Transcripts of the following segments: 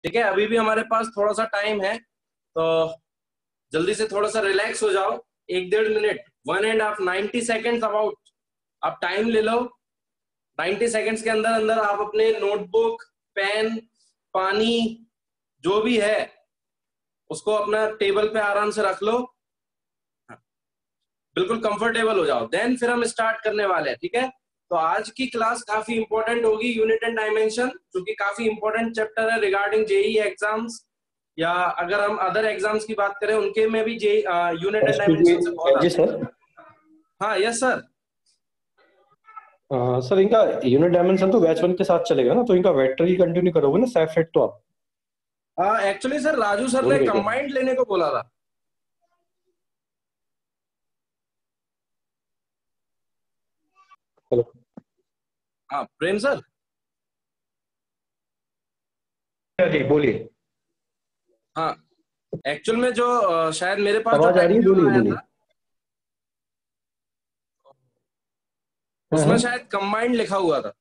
ठीक है, अभी भी हमारे पास थोड़ा सा टाइम है, तो जल्दी से थोड़ा सा रिलैक्स हो जाओ। 1-1.5 मिनट, 1.5 90 सेकेंड्स अबाउट आप टाइम ले लो। 90 सेकेंड्स के अंदर अंदर आप अपने नोटबुक, पेन, पानी जो भी है उसको अपना टेबल पे आराम से रख लो, बिल्कुल कंफर्टेबल हो जाओ। देन फिर हम स्टार्ट करने वाले हैं। ठीक है, तो आज की क्लास काफी इंपॉर्टेंट होगी, यूनिट एंड डायमेंशन, जो कि काफी इंपॉर्टेंट चैप्टर है रिगार्डिंग जेई एग्जाम्स, या अगर हम अदर एग्जाम्स की बात करें उनके में भी जे यूनिट एंड डायमेंशन से बहुत जी आते हैं। सर। हाँ यस सर। सर इनका यूनिट डायमेंशन तो बैच 1 के साथ चलेगा ना, तो इनका वेक्टर ही कंटिन्यू करोगे ना सेफेट तो आप? एक्चुअली सर राजू सर भूल ने गए क्या? कंबाइंड लेने को बोला था। हेलो। हाँ प्रेम सर। जी बोलिए। हाँ एक्चुअल में जो शायद मेरे पास जो आवाज आ रही है, टाइम बोलिए आया बोलिए। था हाँ उसमें हाँ। शायद कंबाइंड लिखा हुआ था।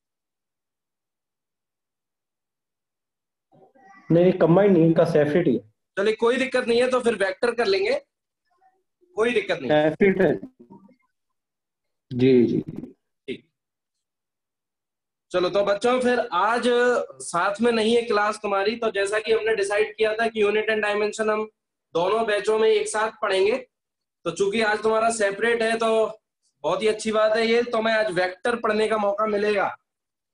नहीं कंबाइंड नहीं, इनका सेफेट ही चलिए कोई दिक्कत नहीं है, तो फिर वेक्टर कर लेंगे, कोई दिक्कत नहीं। है। सेफेट है। जी जी। ठीक, चलो तो बच्चों फिर आज साथ में नहीं है क्लास तुम्हारी, तो जैसा कि हमने डिसाइड किया था कि यूनिट एंड डायमेंशन हम दोनों बैचों में एक साथ पढ़ेंगे, तो चूंकि आज तुम्हारा सेपरेट है तो बहुत ही अच्छी बात है ये, तो मैं आज वेक्टर पढ़ने का मौका मिलेगा।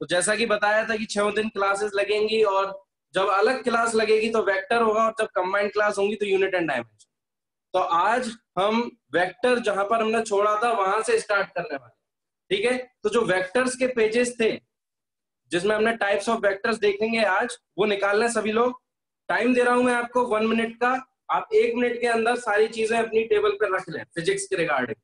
तो जैसा कि बताया था कि 6 दिन क्लासेस लगेंगी, और जब अलग क्लास लगेगी तो वेक्टर होगा, और जब कंबाइंड क्लास होंगी तो यूनिट एंड डायमेंशन। तो आज हम वेक्टर जहां पर हमने छोड़ा था वहां से स्टार्ट करने वाले। ठीक है, तो जो वेक्टर्स के पेजेस थे जिसमें हमने टाइप्स ऑफ वेक्टर्स देखेंगे आज, वो निकालना है सभी लोग। टाइम दे रहा हूं मैं आपको 1 मिनट का, आप 1 मिनट के अंदर सारी चीजें अपनी टेबल पर रख लें फिजिक्स के रिगार्डिंग।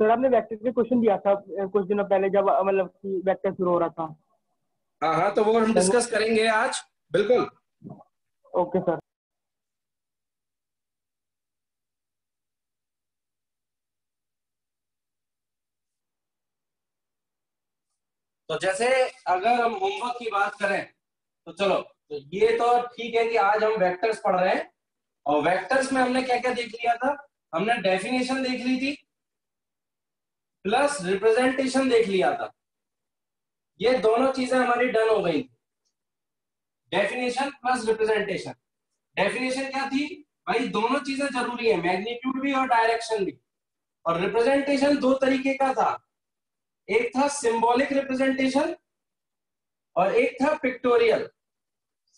सर आपने वेक्टर के क्वेश्चन दिया था कुछ दिनों पहले, जब मतलब कि वेक्टर शुरू हो रहा था। हाँ हाँ, तो वो हम डिस्कस करेंगे आज, बिल्कुल। Okay sir. तो जैसे अगर हम होमवर्क की बात करें तो चलो, तो ये तो ठीक है कि आज हम वेक्टर्स पढ़ रहे हैं, और वेक्टर्स में हमने क्या क्या देख लिया था, हमने डेफिनेशन देख ली थी प्लस रिप्रेजेंटेशन देख लिया था। ये दोनों चीजें हमारी डन हो गई, डेफिनेशन प्लस रिप्रेजेंटेशन। डेफिनेशन क्या थी भाई, दोनों चीजें जरूरी है, मैग्नीट्यूड भी और डायरेक्शन भी। और रिप्रेजेंटेशन दो तरीके का था, एक था सिंबॉलिक रिप्रेजेंटेशन और एक था पिक्टोरियल।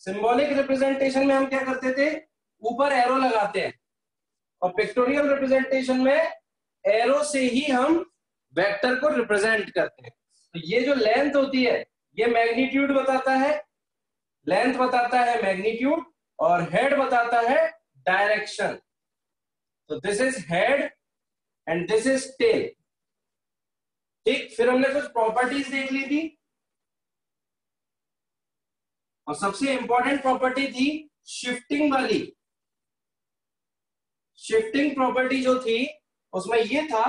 सिंबॉलिक रिप्रेजेंटेशन में हम क्या करते थे, ऊपर एरो लगाते हैं, और पिक्टोरियल रिप्रेजेंटेशन में एरो से ही हम वेक्टर को रिप्रेजेंट करते हैं। तो ये जो लेंथ होती है ये मैग्नीट्यूड बताता है, लेंथ बताता है मैग्नीट्यूड, और हेड बताता है डायरेक्शन। तो this is head and this is tail. ठीक, फिर हमने कुछ प्रॉपर्टीज देख ली थी, और सबसे इंपॉर्टेंट प्रॉपर्टी थी शिफ्टिंग वाली। शिफ्टिंग प्रॉपर्टी जो थी उसमें ये था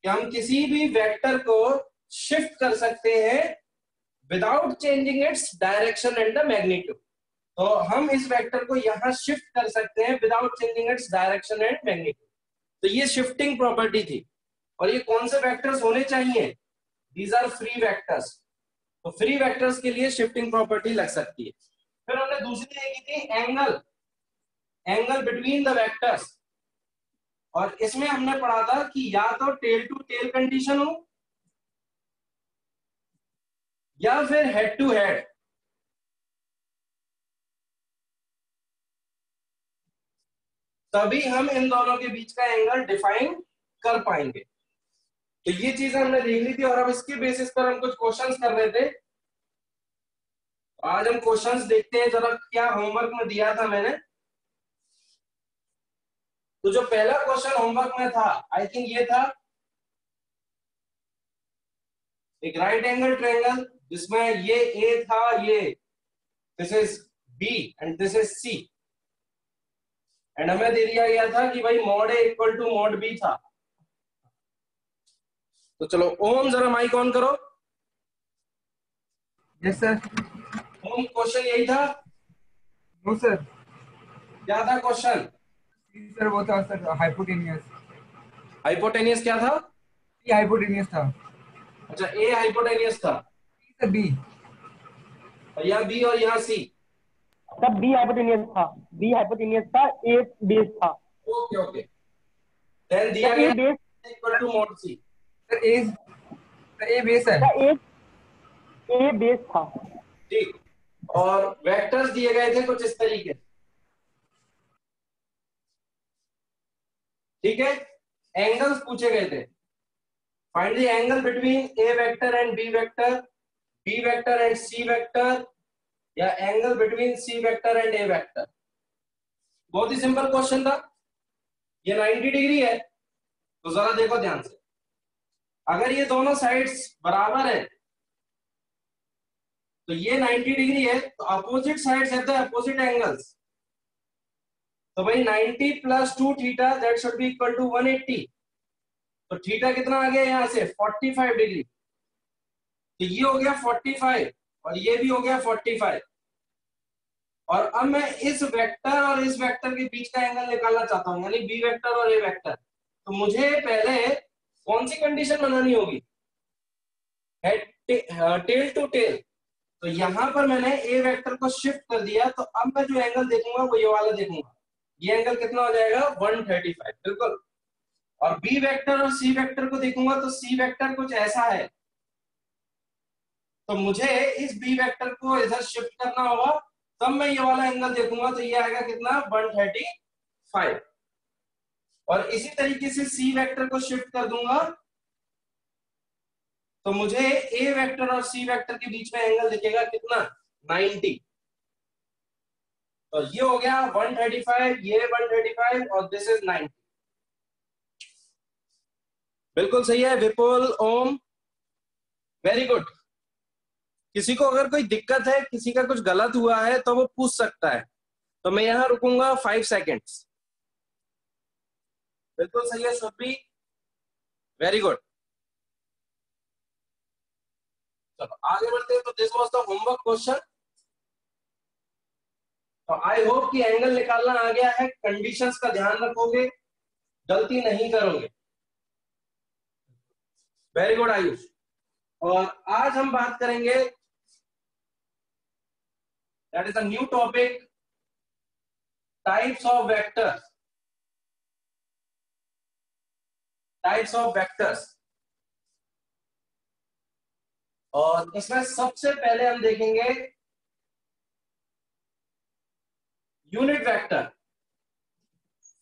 कि हम किसी भी वेक्टर को शिफ्ट कर सकते हैं without changing its direction and the magnitude. तो हम इस वेक्टर को यहां शिफ्ट कर सकते हैं without changing its direction and magnitude. तो ये शिफ्टिंग प्रॉपर्टी थी। और ये कौन से वेक्टर्स होने चाहिए, दीज आर फ्री वेक्टर्स। तो फ्री वेक्टर्स के लिए शिफ्टिंग प्रॉपर्टी लग सकती है। फिर हमने दूसरी देखी थी angle, angle between the vectors, और इसमें हमने पढ़ा था कि या तो टेल टू टेल कंडीशन हो या फिर हेड टू हेड। तभी हम इन दोनों के बीच का एंगल डिफाइन कर पाएंगे। तो ये चीजें हमने देख ली थी, और अब इसके बेसिस पर हम कुछ क्वेश्चंस कर रहे थे। आज हम क्वेश्चंस देखते हैं जरा, क्या होमवर्क में दिया था मैंने। तो जो पहला क्वेश्चन होमवर्क में था, आई थिंक ये था, एक राइट एंगल ट्रायंगल जिसमें ये ए था, ये this is B and this is C. And हमें दे दिया गया था कि भाई mod A equal to mod B था। तो चलो ओम जरा माइक ऑन करो। Yes sir. ओम क्वेश्चन यही था? No sir. क्या था क्वेश्चन? सर वो था सर हाइपोटेनियस। हाइपोटेनियस क्या था? हाइपोटेनियस था। अच्छा ए हाइपोटेनियस था। Sir B. और यहाँ बी और यहाँ सी। तब बी हाइपोटेनियस था, बी हाइपोटेनियस था, ए बेस था। ओके ओके, देन दिया ए गया base equal to mod C. Sir A base है। का ए बेस था। ठीक, और वेक्टर्स दिए गए थे कुछ इस तरीके। ठीक है, एंगल्स पूछे गए थे। Find the angle between A vector and B vector, B vector and C vector, या angle between C vector and A vector. बहुत ही सिंपल क्वेश्चन था। ये 90 डिग्री है, तो जरा देखो ध्यान से। अगर ये दोनों साइड्स बराबर है तो ये 90 डिग्री है, तो opposite sides have the opposite angles. तो भाई 90 plus 2 theta that should be equal to 180। तो थीटा कितना आ गया यहाँ से? 45 डिग्री। तो ये हो गया 45 और ये भी हो गया 45। और अब मैं इस वेक्टर और इस वेक्टर के बीच का एंगल निकालना चाहता हूं, यानी बी वेक्टर और ए वेक्टर। तो मुझे पहले कौन सी कंडीशन बनानी होगी? Tail to tail. तो यहां पर मैंने ए वेक्टर को शिफ्ट कर दिया, तो अब मैं जो एंगल देखूंगा वो ये वाला देखूंगा। ये एंगल कितना हो जाएगा? 135, बिल्कुल। और बी वेक्टर और सी वेक्टर को देखूंगा तो सी वेक्टर कुछ ऐसा है, तो मुझे इस बी वेक्टर को इधर शिफ्ट करना होगा, तब मैं ये वाला एंगल देखूंगा। तो ये आएगा कितना? 135। और इसी तरीके से सी वेक्टर को शिफ्ट कर दूंगा तो मुझे ए वेक्टर और सी वेक्टर के बीच में एंगल दिखेगा कितना? 90। तो ये हो गया 135, ये 135 और दिस इज 90। बिल्कुल सही है विपुल, ओम, वेरी गुड। किसी को अगर कोई दिक्कत है, किसी का कुछ गलत हुआ है तो वो पूछ सकता है। तो मैं यहां रुकूंगा 5 सेकेंड्स। बिल्कुल सही है सुप्री, वेरी गुड। चलो आगे बढ़ते हैं। तो this was the homework question. तो आई होप कि एंगल निकालना आ गया है, कंडीशंस का ध्यान रखोगे, गलती नहीं करोगे। Very good Ayush. और आज हम बात करेंगे, that is a new topic, types of vectors. Types of vectors. और इसमें सबसे पहले हम देखेंगे unit vector.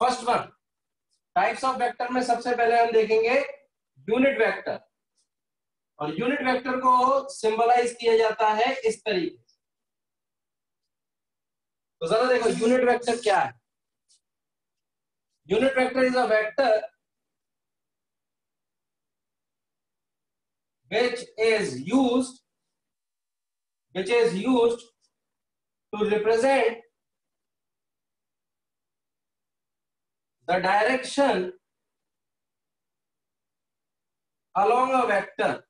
First one, types of vector में सबसे पहले हम देखेंगे यूनिट वेक्टर। और यूनिट वेक्टर को सिंबलाइज किया जाता है इस तरीके से। तो जरा देखो यूनिट वेक्टर क्या है। Unit vector is a vector which is used to represent the direction along a vector,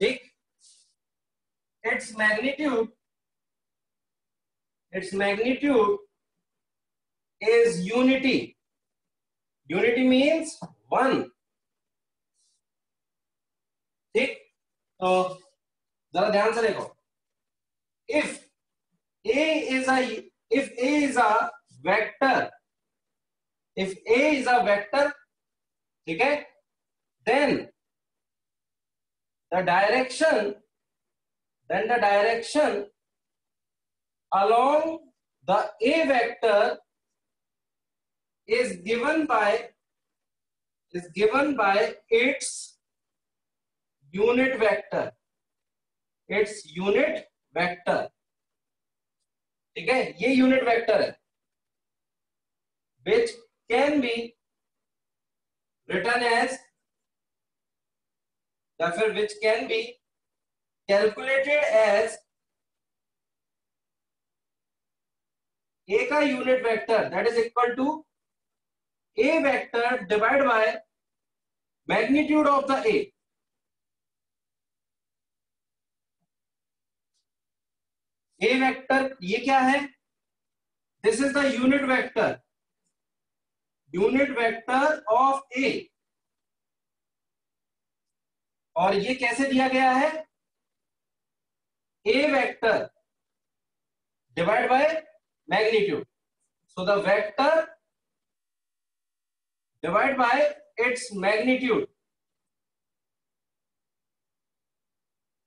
ठीक। its magnitude is unity means 1, ठीक। तो जरा ध्यान से देखो, if a is a vector, ठीक है, then the direction along the a vector is given by its unit vector, ठीक है। ये यूनिट वेक्टर है, which can be written as, या फिर which can be calculated as A का unit vector that is equal to A vector divide by magnitude of the A. A vector ये क्या है? This is the unit vector of A, और ये कैसे दिया गया है? A vector divide by magnitude. So the vector divide by its magnitude,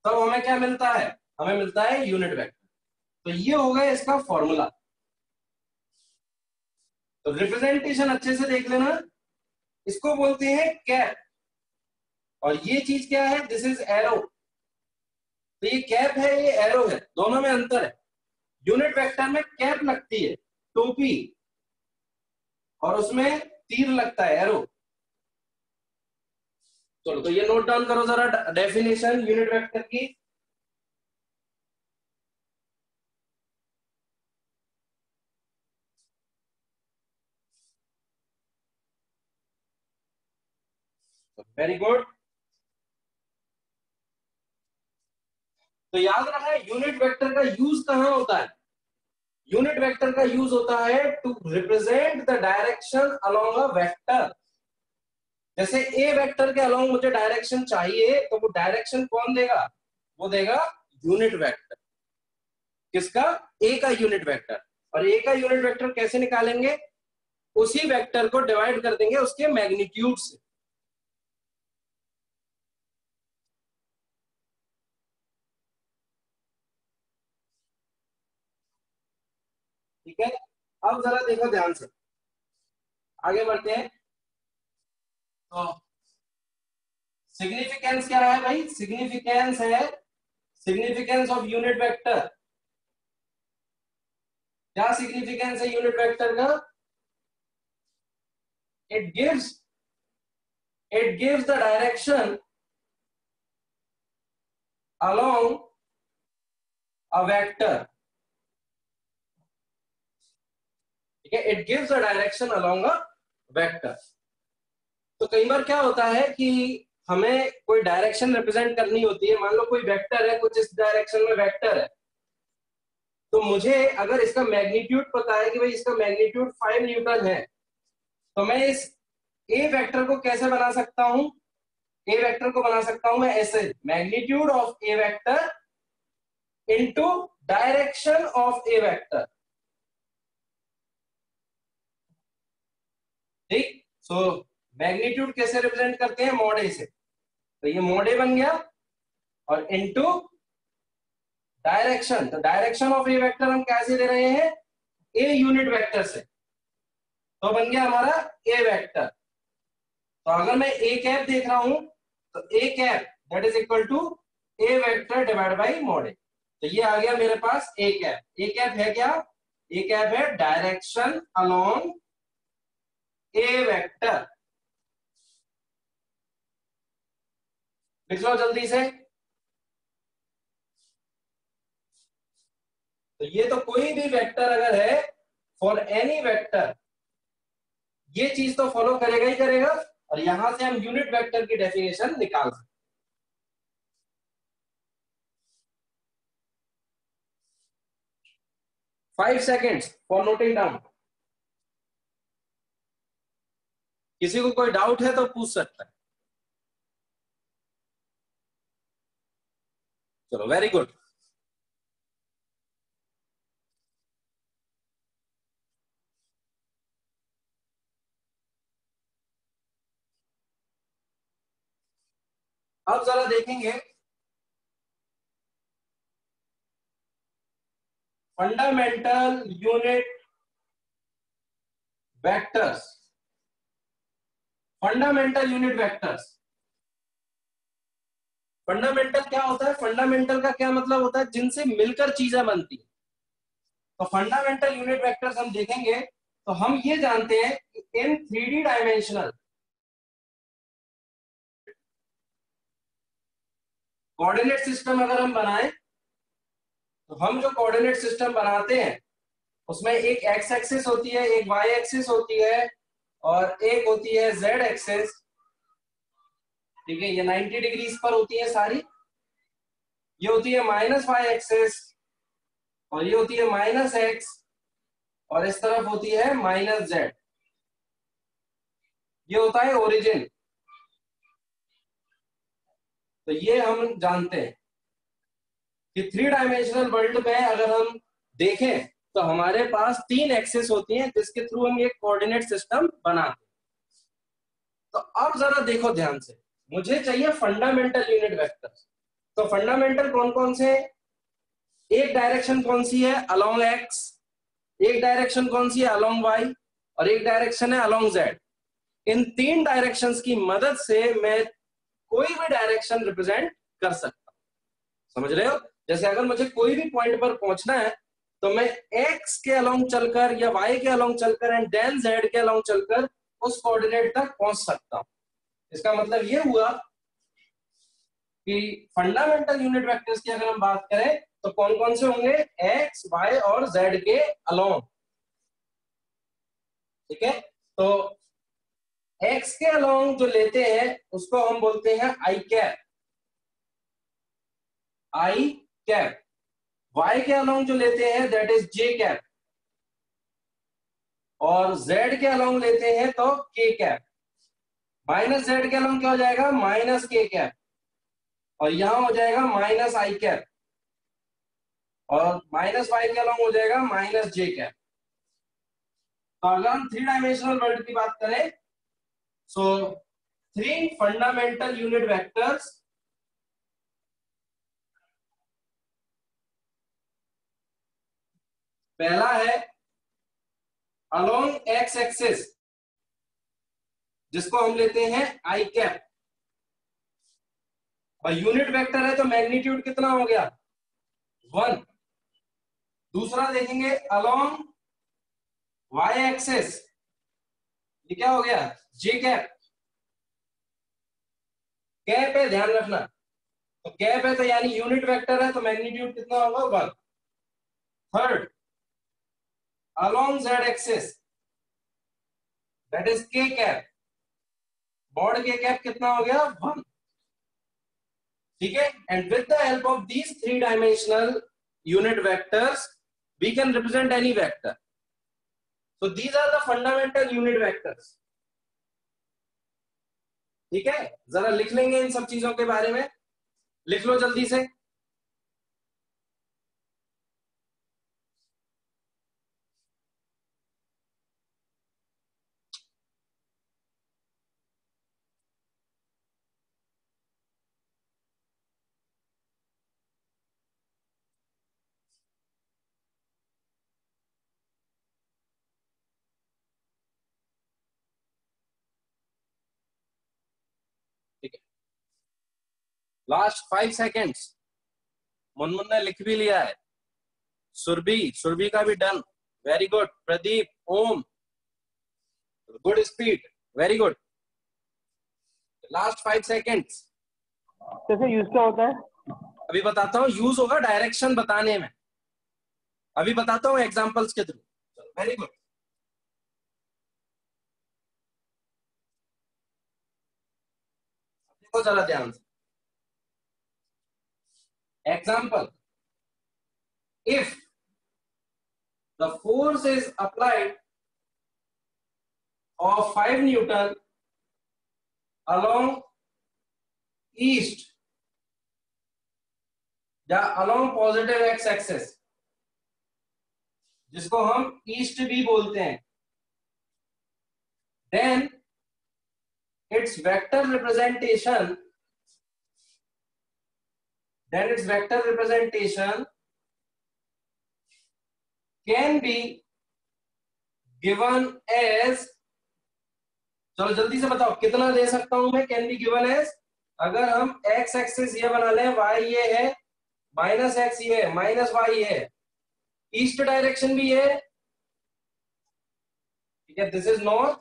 तब हमें क्या मिलता है? हमें मिलता है यूनिट वेक्टर। तो ये हो गया इसका फॉर्मूला। तो रिप्रेजेंटेशन अच्छे से देख लेना, इसको बोलते हैं कैप, और ये चीज क्या है? This is arrow. तो ये कैप है, ये एरो है, दोनों में अंतर है। यूनिट वेक्टर में कैप लगती है, टोपी, और उसमें तीर लगता है, एरो। चलो तो ये नोट डाउन करो जरा डेफिनेशन यूनिट वेक्टर की। Very good. तो याद रखना यूनिट वेक्टर का यूज कहां होता है? यूनिट वेक्टर का यूज होता है to represent the direction along a vector. जैसे ए वेक्टर के अलोंग मुझे डायरेक्शन चाहिए, तो वो डायरेक्शन कौन देगा? वो देगा यूनिट वेक्टर। किसका? ए का यूनिट वेक्टर। और ए का यूनिट वेक्टर कैसे निकालेंगे? उसी वेक्टर को डिवाइड कर देंगे उसके मैग्नीट्यूड से। ठीक है, अब जरा देखो ध्यान से, आगे बढ़ते हैं। तो सिग्निफिकेंस क्या है भाई? Significance of unit vector. क्या सिग्निफिकेंस है यूनिट वेक्टर का? It gives the direction along a vector. ठीक है, it gives the direction along a vector. तो कई बार क्या होता है कि हमें कोई डायरेक्शन रिप्रेजेंट करनी होती है। मान लो कोई वेक्टर है, कुछ इस डायरेक्शन में वेक्टर है, तो मुझे अगर इसका मैग्नीट्यूड पता है कि भाई इसका मैग्नीट्यूड 5 न्यूटन है, तो मैं इस ए वेक्टर को कैसे बना सकता हूं? ए वेक्टर को बना सकता हूं मैं ऐसे, magnitude of A vector into direction of A vector. ठीक, सो मैग्नीट्यूड कैसे रिप्रेजेंट करते हैं? मॉड ए से। तो ये मॉड ए बन गया, और इनटू डायरेक्शन। तो डायरेक्शन ऑफ ए वेक्टर हम कैसे दे रहे हैं? ए यूनिट वेक्टर से। तो बन गया हमारा ए वेक्टर। तो अगर मैं ए कैप देख रहा हूं, तो A cap that is equal to A vector divide by mod A. तो ये आ गया मेरे पास ए कैप। ए कैप है क्या? ए कैप है डायरेक्शन अलोंग ए वेक्टर। लिख लो जल्दी से। तो ये तो कोई भी वेक्टर अगर है, फॉर एनी वेक्टर, ये चीज तो फॉलो करेगा ही करेगा। और यहां से हम यूनिट वेक्टर की डेफिनेशन निकाल सकते। 5 seconds फॉर नोटिंग डाउन। किसी को कोई डाउट है तो पूछ सकता है। चलो वेरी गुड। अब जरा देखेंगे fundamental unit vectors. Fundamental unit vectors, fundamental क्या होता है? फंडामेंटल का क्या मतलब होता है? जिनसे मिलकर चीजें बनती है। तो फंडामेंटल यूनिट वेक्टर्स हम देखेंगे तो हम ये जानते हैं कि इन 3D डायमेंशनल कोऑर्डिनेट सिस्टम अगर हम बनाएं, तो हम जो कोऑर्डिनेट सिस्टम बनाते हैं उसमें एक एक्स एक्सिस होती है, एक वाई एक्सिस होती है और एक होती है जेड एक्सिस। ठीक है, ये 90 डिग्रीज पर होती है सारी। ये होती है माइनस वाई एक्सिस और ये होती है माइनस एक्स और इस तरफ होती है माइनस जेड। ये होता है ओरिजिन। तो ये हम जानते हैं कि 3 डायमेंशनल वर्ल्ड में अगर हम देखें तो हमारे पास 3 एक्सिस होती हैं जिसके थ्रू हम ये कोऑर्डिनेट सिस्टम बनाते हैं। तो अब जरा देखो ध्यान से, मुझे चाहिए फंडामेंटल यूनिट वेक्टर्स। तो फंडामेंटल कौन कौन से? एक डायरेक्शन कौन सी है? Along x. एक डायरेक्शन कौन सी है? Along Y. और एक डायरेक्शन है अलोंग जेड। इन 3 डायरेक्शंस की मदद से मैं कोई भी डायरेक्शन रिप्रेजेंट कर सकता हूं। समझ रहे हो? जैसे अगर मुझे कोई भी पॉइंट पर पहुंचना है तो मैं एक्स के अलोंग चलकर या वाई के अलोंग चलकर एंड देन जेड के अलोंग चलकर उस कोऑर्डिनेट तक पहुंच सकता हूं। इसका मतलब ये हुआ कि फंडामेंटल यूनिट वेक्टर्स की अगर हम बात करें तो कौन कौन से होंगे? एक्स, वाई और जेड के अलोंग। ठीक है, तो एक्स के अलोंग जो लेते हैं उसको हम बोलते हैं आई कैप। आई कैप। वाई के अलोंग जो लेते हैं दैट इज जे कैप। और जेड के अलोंग लेते हैं तो के कैप। माइनस जेड के अलोंग क्या हो जाएगा? माइनस के कैप। और यहां हो जाएगा माइनस आई कैप। और माइनस वाई के अलोंग हो जाएगा माइनस जे कैप। तो अगर हम 3 डायमेंशनल वर्ल्ड की बात करें सो 3 फंडामेंटल यूनिट वेक्टर्स पहला है अलोंग एक्स एक्सिस जिसको हम लेते हैं आई कैप। और यूनिट वेक्टर है तो मैग्नीट्यूड कितना हो गया? 1। दूसरा देखेंगे अलोंग वाई एक्सिस, ये क्या हो गया? जे कैप। कैप है, ध्यान रखना। तो कैप है तो यानी यूनिट वेक्टर है तो मैग्नीट्यूड कितना होगा? 1। Third along Z axis that is K cap. बॉर्ड के कैप कितना हो गया? 1। ठीक है, and with the help of these 3 dimensional unit vectors we can represent any vector. So these are the fundamental unit vectors. ठीक है, जरा लिख लेंगे इन सब चीजों के बारे में। लिख लो जल्दी से। ठीक है, लास्ट 5 सेकेंड्स। मुनमुन ने लिख भी लिया है। सुरभि का भी done. Very good. Pradeep, Om, good speed, very good. Last 5 seconds. कैसे यूज क्या होता है? अभी बताता हूँ। यूज होगा डायरेक्शन बताने में। अभी बताता हूँ एग्जांपल्स के थ्रू। Very good. देखो जरा ध्यान से। Example, if the force is applied of 5 Newton along east या along positive x axis जिसको हम ईस्ट भी बोलते हैं, then its vector representation can be given as, चलो जल्दी से बताओ कितना दे सकता हूं मैं कैन बी गिवन एज। अगर हम एक्स एक्सिस ये बना लें, वाई ये है, माइनस एक्स ये है, माइनस वाई है, ईस्ट डायरेक्शन भी है। ठीक है, this is north,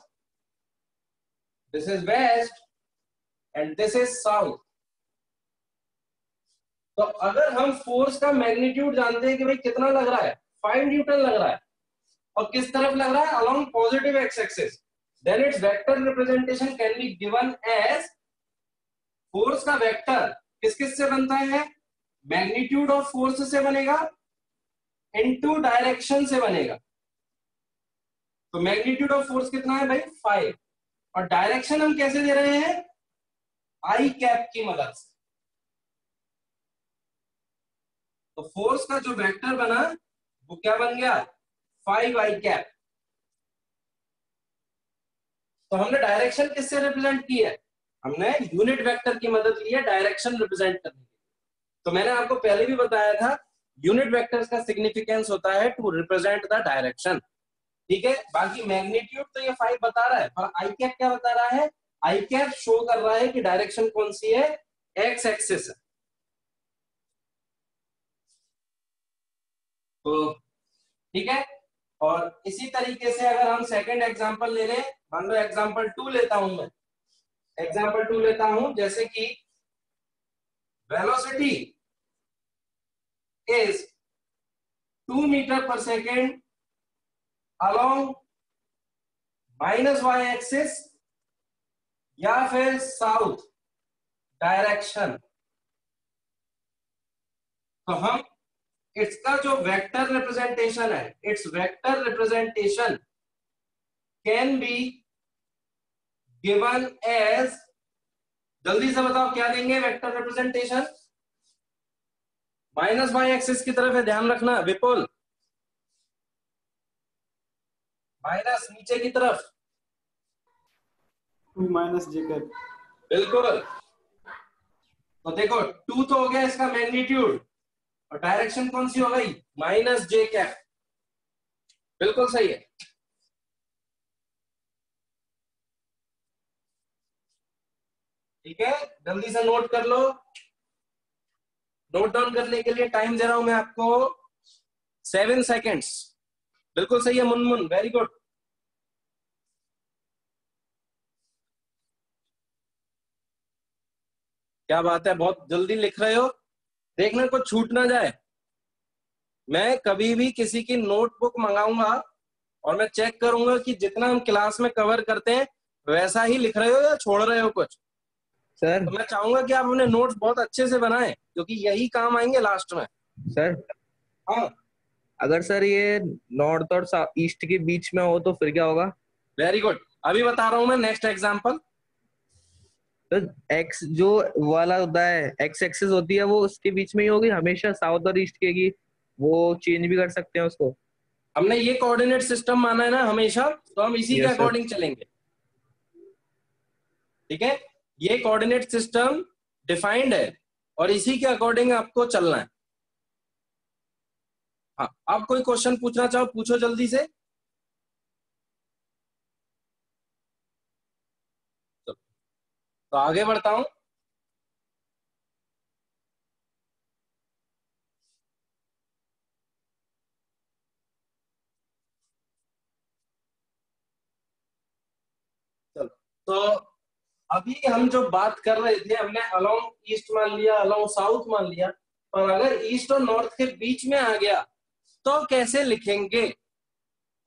this is west and this is south. तो अगर हम फोर्स का मैग्नीट्यूड जानते हैं कि भाई कितना लग रहा है, 5 न्यूटन लग रहा है, और किस तरफ लग रहा है, along positive X axis, then its vector representation can be given as, force का वेक्टर किस किस से बनता है, मैग्नीट्यूड ऑफ फोर्स से बनेगा इनटू डायरेक्शन से बनेगा। तो मैग्नीट्यूड ऑफ फोर्स कितना है भाई 5, और डायरेक्शन हम कैसे दे रहे हैं, आई कैप की मदद से। तो फोर्स का जो वेक्टर बना वो क्या बन गया, 5 आई कैप। तो हमने डायरेक्शन किससे रिप्रेजेंट की है, हमने यूनिट वेक्टर की मदद ली है डायरेक्शन रिप्रेजेंट करने के लिए। तो मैंने आपको पहले भी बताया था यूनिट वेक्टर्स का सिग्निफिकेंस होता है टू रिप्रेजेंट द डायरेक्शन, ठीक है। बाकी मैग्नीट्यूड तो ये 5 बता रहा है, पर आई कैप क्या बता रहा है, आई कैप शो कर रहा है कि डायरेक्शन कौन सी है, एक्स एक्सिस है। तो ठीक है, और इसी तरीके से अगर हम सेकंड एग्जांपल ले लें, मान लो एग्जांपल 2 लेता हूं मैं, एग्जांपल 2 लेता हूं, जैसे कि वेलोसिटी इज 2 मीटर पर second along minus Y axis या फिर साउथ डायरेक्शन। तो हम इसका जो वेक्टर रिप्रेजेंटेशन है, its vector representation can be given as, जल्दी से बताओ क्या देंगे vector representation, minus Y axis की तरफ है, ध्यान रखना विपुल, माइनस नीचे की तरफ, माइनस जे कैप। बिल्कुल। तो देखो 2 तो हो गया इसका मैग्नीट्यूड, और डायरेक्शन कौन सी हो गई, माइनस जे कैप, बिल्कुल सही है। ठीक है, जल्दी से नोट कर लो, नोट डाउन करने के लिए टाइम दे रहा हूं मैं आपको 7 सेकेंड्स। बिल्कुल सही है मुनमुन, वेरी गुड। क्या बात है, बहुत जल्दी लिख रहे हो, देखना कुछ छूट ना जाए। मैं कभी भी किसी की नोटबुक मंगाऊंगा और मैं चेक करूंगा कि जितना हम क्लास में कवर करते हैं वैसा ही लिख रहे हो या छोड़ रहे हो कुछ। सर तो मैं चाहूंगा कि आप अपने नोट्स बहुत अच्छे से बनाएं, क्योंकि यही काम आएंगे लास्ट में। सर हाँ, अगर सर ये नॉर्थ और ईस्ट के बीच में हो तो फिर क्या होगा? वेरी गुड, अभी बता रहा हूं मैं नेक्स्ट एग्जांपल। तो एक्स जो वाला होता है, एक्स एक्सिस होती है, वो उसके बीच में ही होगी हमेशा, साउथ और ईस्ट के की वो चेंज भी कर सकते हैं उसको। हमने ये कोऑर्डिनेट सिस्टम माना है ना हमेशा, तो हम इसी के Yes, sir. अकॉर्डिंग चलेंगे। ठीक है, ये कोऑर्डिनेट सिस्टम डिफाइंड है और इसी के अकॉर्डिंग आपको चलना है। हाँ, आप कोई क्वेश्चन पूछना चाहो पूछो जल्दी से। तो आगे बढ़ता हूं। चलो, तो अभी हम जो बात कर रहे थे, हमने अलोंग ईस्ट मान लिया, अलोंग साउथ मान लिया, पर अगर ईस्ट और नॉर्थ के बीच में आ गया तो कैसे लिखेंगे,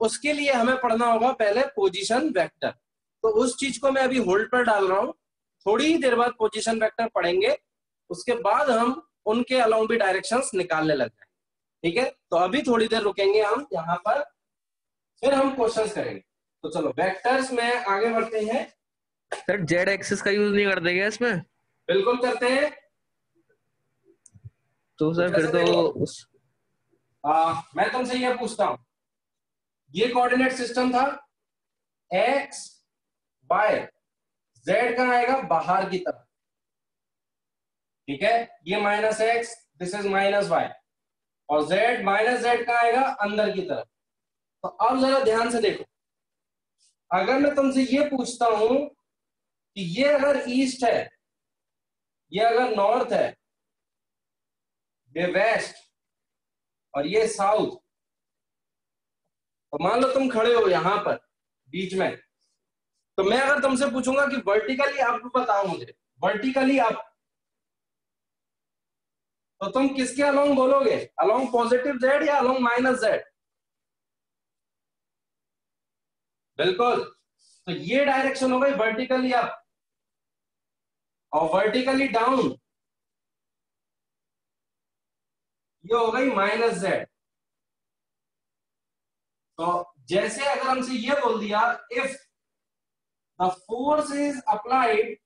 उसके लिए हमें पढ़ना होगा पहले पोजीशन वेक्टर। तो उस चीज को मैं अभी होल्ड पर डाल रहा हूं, थोड़ी ही देर बाद पोजीशन वेक्टर पढ़ेंगे, उसके बाद हम उनके अलोंग भी डायरेक्शंस निकालने लग जाएंगे। ठीक है, तो अभी थोड़ी देर रुकेंगे हम यहाँ पर, फिर हम क्वेश्चंस करेंगे। तो चलो वेक्टर्स में आगे बढ़ते हैं। सर जेड एक्सिस का यूज नहीं कर देगा इसमें? बिल्कुल करते हैं। तो सर फिर जैसे तो देखो, मैं तुमसे ये पूछता हूं, ये कोऑर्डिनेट सिस्टम था एक्स वाई, जेड कहां आएगा, बाहर की तरफ। ठीक है, ये minus X, this is minus Y, और जेड माइनस जेड कहां आएगा, अंदर की तरफ। तो अब जरा ध्यान से देखो, अगर मैं तुमसे ये पूछता हूं कि ये अगर ईस्ट है, ये अगर नॉर्थ है, ये वेस्ट और ये साउथ, तो मान लो तुम खड़े हो यहां पर बीच में, तो मैं अगर तुमसे पूछूंगा कि वर्टिकली अप बताओ मुझे, वर्टिकली अप, तो तुम किसके अलोंग बोलोगे, अलोंग पॉजिटिव जेड या अलोंग माइनस जेड? बिल्कुल। तो ये डायरेक्शन हो गई वर्टिकली अप और वर्टिकली डाउन ये हो गई -z। तो जैसे अगर हमसे ये बोल दिया if the force is applied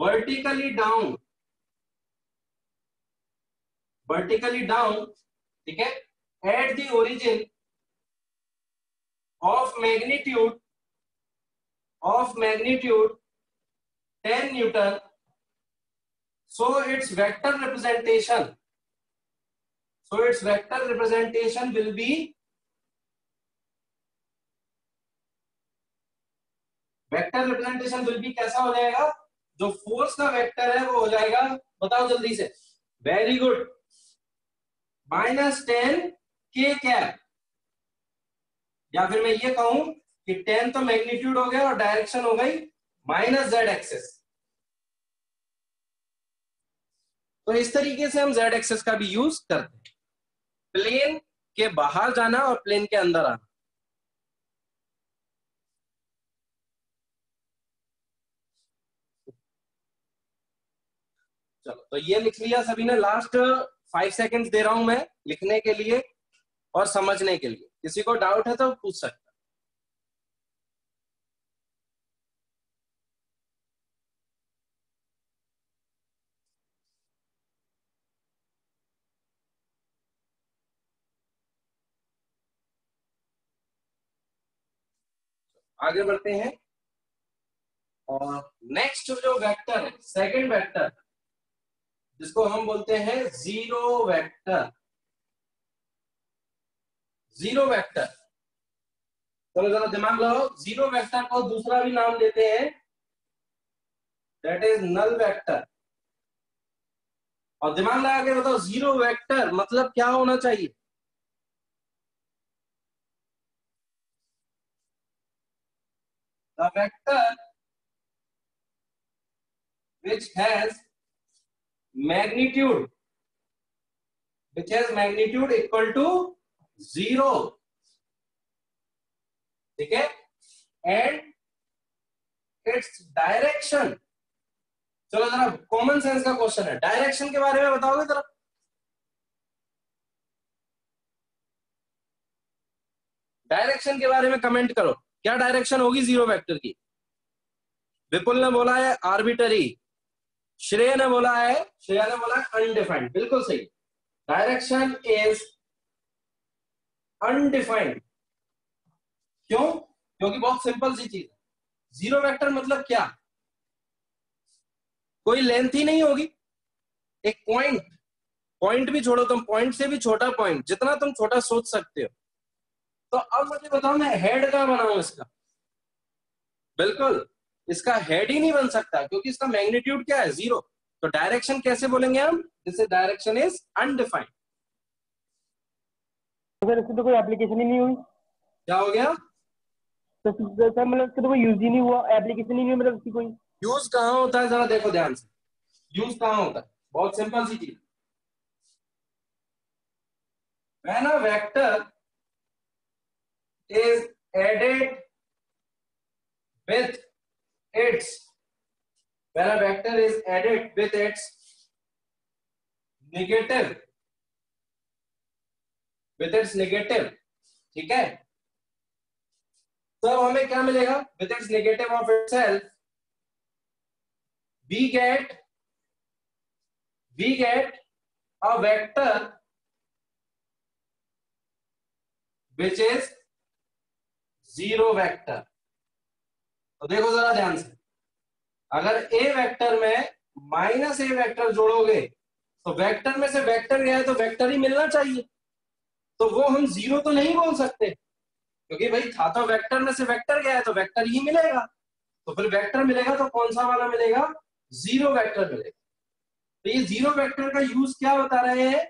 vertically down, ठीक है, at the origin of magnitude 10 Newton, so its vector representation will be कैसा हो जाएगा? जो फोर्स का वेक्टर है वो हो जाएगा, बताओ जल्दी से, वेरी गुड, -10 k कैप, या फिर मैं ये कहूं कि 10 तो मैग्नीट्यूड हो गया और डायरेक्शन हो गई -z एक्सिस। तो इस तरीके से हम z एक्सिस का भी यूज करते हैं, प्लेन के बाहर जाना और प्लेन के अंदर आना। चलो तो ये लिख लिया सभी ने। लास्ट 5 सेकंड्स दे रहा हूं मैं लिखने के लिए और समझने के लिए। किसी को डाउट है तो पूछ सकता है। आगे बढ़ते हैं और नेक्स्ट जो वेक्टर है, सेकंड वेक्टर, जिसको हम बोलते हैं जीरो वेक्टर। चलो जरा दिमाग लगाओ, जीरो वेक्टर को दूसरा भी नाम देते हैं, दैट इज नल वेक्टर। और दिमाग लगा के बताओ जीरो वेक्टर मतलब क्या होना चाहिए? The vector which has magnitude equal to 0, ठीक है, and its direction। चलो जरा कॉमन सेंस का क्वेश्चन है, डायरेक्शन के बारे में बताओगे जरा? डायरेक्शन के बारे में कमेंट करो, क्या डायरेक्शन होगी जीरो वेक्टर की? विपुल ने बोला है आर्बिटरी, श्रेय ने बोला है अनडिफाइंड। बिल्कुल सही, डायरेक्शन इज अनडिफाइंड। क्यों? क्योंकि बहुत सिंपल सी चीज है, जीरो वेक्टर मतलब क्या? कोई लेंथ ही नहीं होगी, एक पॉइंट भी छोड़ो तुम, पॉइंट से भी छोटा पॉइंट, जितना तुम छोटा सोच सकते हो। तो अब मुझे बताओ मैं हेड का बनाऊं इसका? बिल्कुल, इसका हेड ही नहीं बन सकता क्योंकि इसका मैग्नीट्यूड क्या है? 0। तो डायरेक्शन कैसे बोलेंगे हम? जिससे डायरेक्शन इज अनडिफाइंड। सर इसकी तो कोई एप्लीकेशन ही नहीं हुई। क्या हो गया? तो सर मतलब इसका तो कोई यूज ही नहीं हुआ, एप्लीकेशन ही नहीं, मतलब इसकी कोई यूज कहाँ होता है जरा देखो ध्यान से, यूज कहाँ होता है? बहुत सिंपल सी चीज, when a vector is added with its negative, ठीक है, तो हमें क्या मिलेगा? with its negative of itself we get a vector which is zero vector. तो देखो जरा ध्यान से, अगर ए वेक्टर में माइनस ए वेक्टर जोड़ोगे तो वेक्टर में से वेक्टर गया है तो वेक्टर ही मिलना चाहिए। तो वो हम जीरो तो नहीं बोल सकते क्योंकि भाई था तो वेक्टर में से वेक्टर गया है तो वेक्टर ही मिलेगा। तो फिर वेक्टर मिलेगा तो कौन सा वाला मिलेगा? जीरो वेक्टर मिलेगा। तो ये जीरो वेक्टर का यूज क्या बता रहे हैं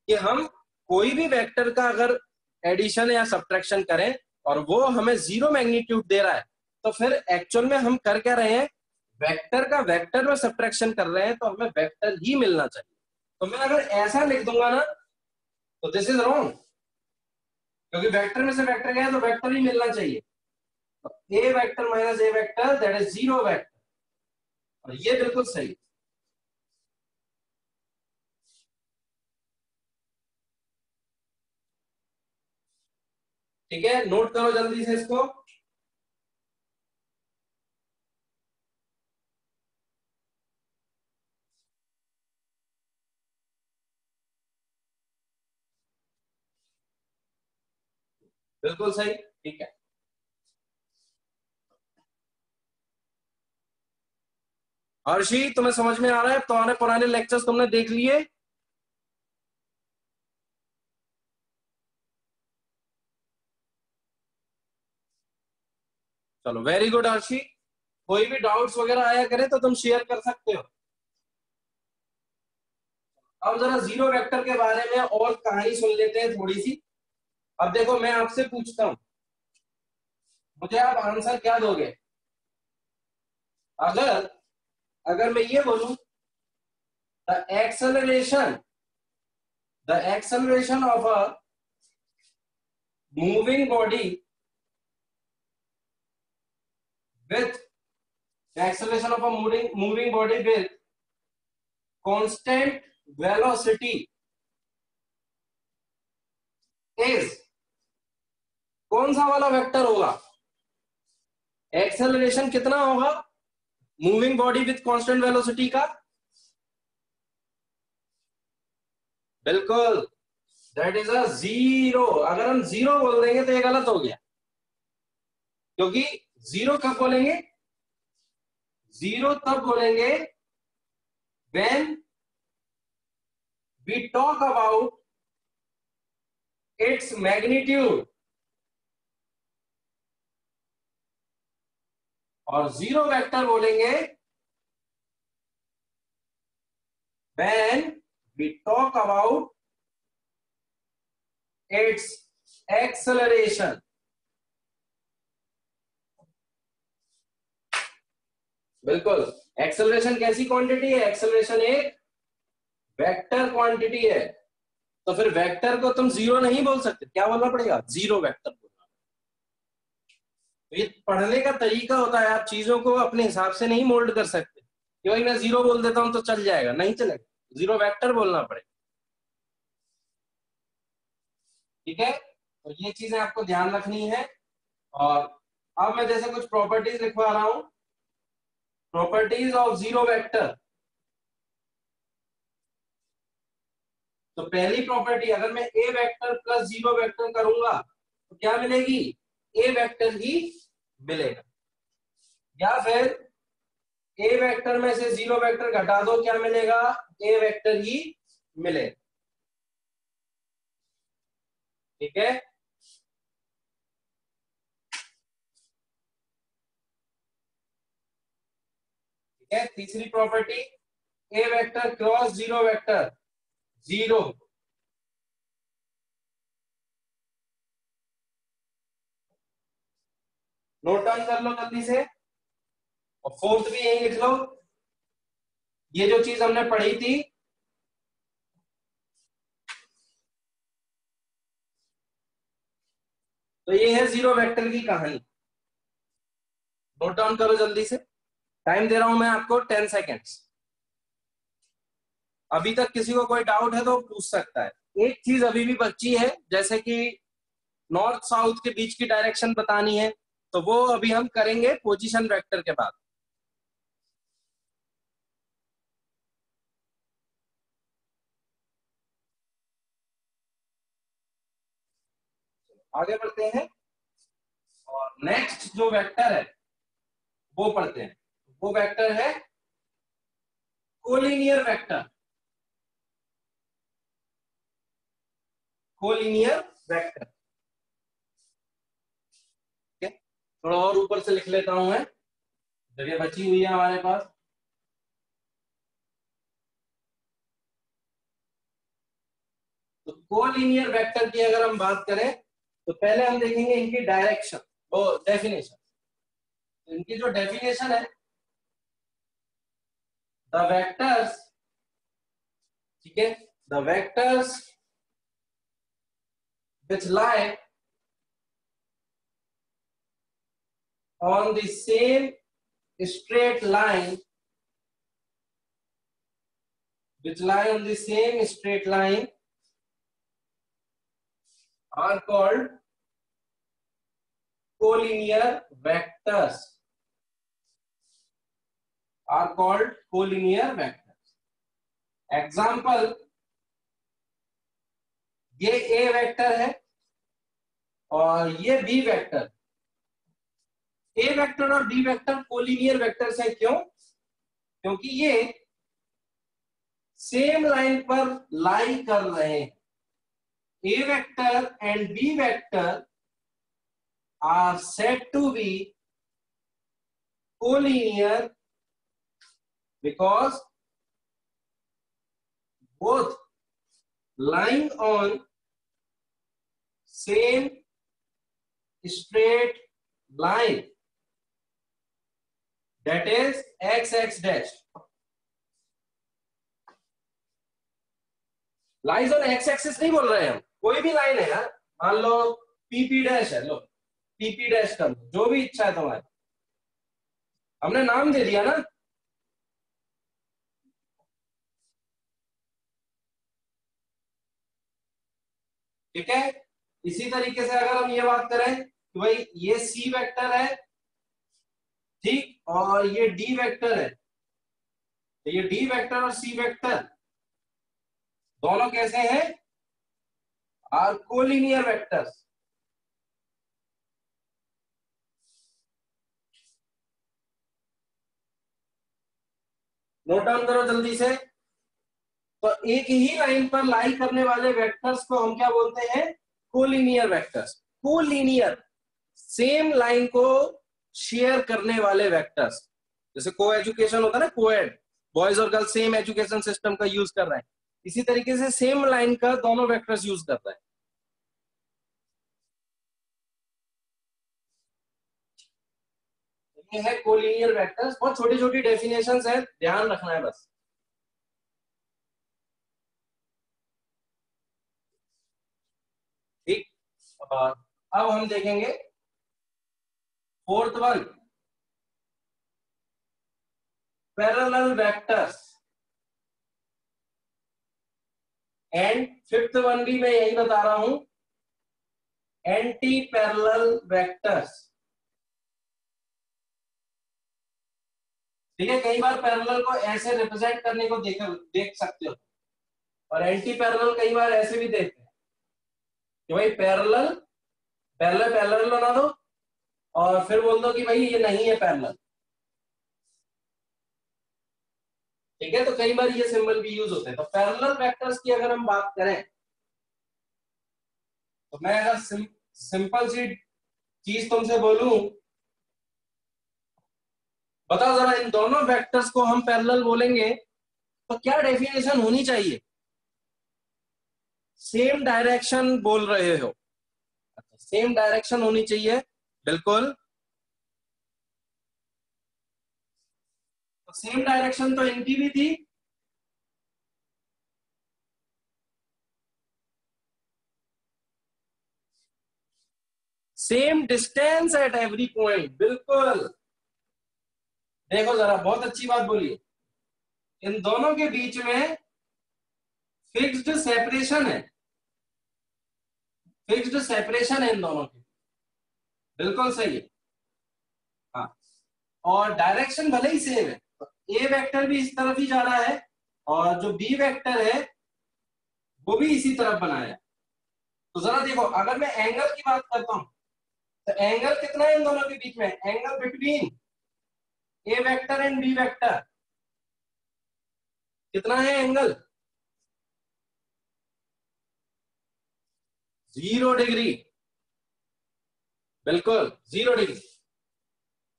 कि हम कोई भी वेक्टर का अगर एडिशन या सब्ट्रैक्शन करें और वो हमें जीरो मैग्नीट्यूड दे रहा है तो फिर एक्चुअल में हम कर क्या रहे हैं? वेक्टर का वेक्टर में सब्ट्रैक्शन कर रहे हैं, तो हमें वेक्टर ही मिलना चाहिए। तो मैं अगर ऐसा लिख दूंगा ना तो दिस इज रॉन्ग। क्योंकि वेक्टर में से वेक्टर गया तो वेक्टर ही मिलना चाहिए। A vector minus A vector that is zero vector, और ये बिल्कुल सही। ठीक है, नोट करो जल्दी से इसको। बिल्कुल सही, ठीक है। हर्षी, तुम्हें समझ में आ रहा है? तुम्हारे पुराने लेक्चर्स तुमने देख लिए? चलो, वेरी गुड हर्षी। कोई भी डाउट्स वगैरह आया करे तो तुम शेयर कर सकते हो। अब जरा जीरो वेक्टर के बारे में और कहानी सुन लेते हैं थोड़ी सी। अब देखो, मैं आपसे पूछता हूं, मुझे आप आंसर क्या दोगे? अगर अगर मैं ये बोलूं the acceleration of a moving body with the acceleration of a moving body with constant velocity is, कौन सा वाला वेक्टर होगा? एक्सेलरेशन कितना होगा moving body with constant velocity का? बिल्कुल, दैट इज अ जीरो। अगर हम जीरो बोल देंगे तो ये गलत हो गया, क्योंकि जीरो कब बोलेंगे? जीरो तब बोलेंगे when we talk about its magnitude, और जीरो वेक्टर बोलेंगे when we talk about its acceleration। बिल्कुल, एक्सेलरेशन कैसी क्वांटिटी है? एक्सेलरेशन एक वेक्टर क्वांटिटी है। तो फिर वेक्टर को तुम जीरो नहीं बोल सकते, क्या बोलना पड़ेगा? जीरो वेक्टर बोलना। तो ये पढ़ने का तरीका होता है, आप चीजों को अपने हिसाब से नहीं मोल्ड कर सकते कि भाई मैं जीरो बोल देता हूं तो चल जाएगा, नहीं चलेगा, जीरो वेक्टर बोलना पड़ेगा। ठीक है, तो ये चीजें आपको ध्यान रखनी है। और अब मैं जैसे कुछ प्रॉपर्टीज लिखवा रहा हूं, प्रॉपर्टीज ऑफ जीरो वेक्टर। तो पहली प्रॉपर्टी, अगर मैं ए वेक्टर प्लस जीरो वेक्टर करूंगा तो क्या मिलेगी? ए वेक्टर ही मिलेगा। या फिर ए वेक्टर में से जीरो वेक्टर घटा दो, क्या मिलेगा? ए वेक्टर ही मिलेगा। ठीक है, ठीक है। तीसरी property, A vector cross zero vector zero. Note down कर लो जल्दी से, और फोर्थ भी यही लिख लो। ये जो चीज हमने पढ़ी थी, तो ये है जीरो वेक्टर की कहानी। नोट डाउन करो जल्दी से, टाइम दे रहा हूं मैं आपको 10 सेकेंड्स। अभी तक किसी को कोई डाउट है तो पूछ सकता है। एक चीज अभी भी बची है, जैसे कि नॉर्थ साउथ के बीच की डायरेक्शन बतानी है, तो वो अभी हम करेंगे पोजीशन वेक्टर के बाद। आगे बढ़ते हैं और नेक्स्ट जो वेक्टर है वो पढ़ते हैं। वो वेक्टर है कोलिनियर वेक्टर। कोलिनियर वेक्टर, ठीक है। थोड़ा और ऊपर से लिख लेता हूं मैं, जगह बची हुई है हमारे पास। तो कोलिनियर वेक्टर की अगर हम बात करें तो पहले हम देखेंगे इनकी डायरेक्शन, वो डेफिनेशन। तो इनकी जो डेफिनेशन है, द वेक्टर्स, ठीक है, the vectors which lie on the same straight line, which lie on the same straight line are called collinear vectors. Are called collinear vectors. Example, ये A वेक्टर है और ये B वेक्टर. A वेक्टर और B vector collinear vectors हैं. क्यों? क्योंकि ये same line पर लाई कर रहे हैं. A vector and B vector are said to be collinear because both lying on same straight line, that is x dash. Lies on x axis नहीं बोल रहे हैं हम. कोई भी लाइन है यार. मान लो पीपी डैश है. लो पीपी डैश कर लो, जो भी इच्छा है तुम्हारी. हमने नाम दे दिया ना. ठीक है. इसी तरीके से अगर हम ये बात करें कि भाई ये सी वेक्टर है, ठीक, और ये डी वेक्टर है, तो ये डी वेक्टर और सी वेक्टर दोनों कैसे हैं? Are collinear vectors. Note down करो जल्दी से. तो एक ही लाइन पर लाई करने वाले वेक्टर्स को हम क्या बोलते हैं? Collinear vectors. Collinear, same line को शेयर करने वाले वेक्टर्स. जैसे को एजुकेशन होता है ना, कोएड, बॉयज और गर्ल्स सेम एजुकेशन सिस्टम का यूज कर रहे हैं. इसी तरीके से सेम लाइन का दोनों वेक्टर्स यूज करता है. ये है कोलिनियर वेक्टर्स. बहुत छोटी छोटी डेफिनेशंस है, ध्यान रखना है बस. ठीक. अब हम देखेंगे fourth one, parallel vectors. And fifth one भी मैं यही बता रहा हूं, एंटी पैरेलल वेक्टर्स. ठीक है. कई बार पैरेलल को ऐसे रिप्रेजेंट करने को देख सकते हो, और एंटी पैरेलल कई बार ऐसे भी देखते हैं कि भाई पैरेलल पैरेलल पैरेलल बना दो और फिर बोल दो कि भाई ये नहीं है पैरेलल. ठीक है. तो कई बार ये सिंबल भी यूज होते हैं. तो पैरेलल वेक्टर्स की अगर हम बात करें, तो मैं अगर सिंपल सी चीज तुमसे बोलूं, बताओ जरा इन दोनों वेक्टर्स को हम पैरेलल बोलेंगे तो क्या डेफिनेशन होनी चाहिए? सेम डायरेक्शन बोल रहे हो. सेम डायरेक्शन होनी चाहिए, बिल्कुल. तो सेम डायरेक्शन तो इनकी भी थी. Same distance at every point, बिल्कुल. देखो जरा, बहुत अच्छी बात बोली. इन दोनों के बीच में फिक्स्ड सेपरेशन है. फिक्स्ड सेपरेशन है इन दोनों की, बिल्कुल सही है. हाँ. और डायरेक्शन भले ही सेम है. तो ए वेक्टर भी इस तरफ ही जा रहा है और जो बी वेक्टर है वो भी इसी तरफ बनाया. तो जरा देखो, अगर मैं एंगल की बात करता हूं तो एंगल कितना है इन दोनों के बीच में? Angle between A vector and B vector कितना है एंगल? 0 डिग्री, बिल्कुल 0 डिग्री.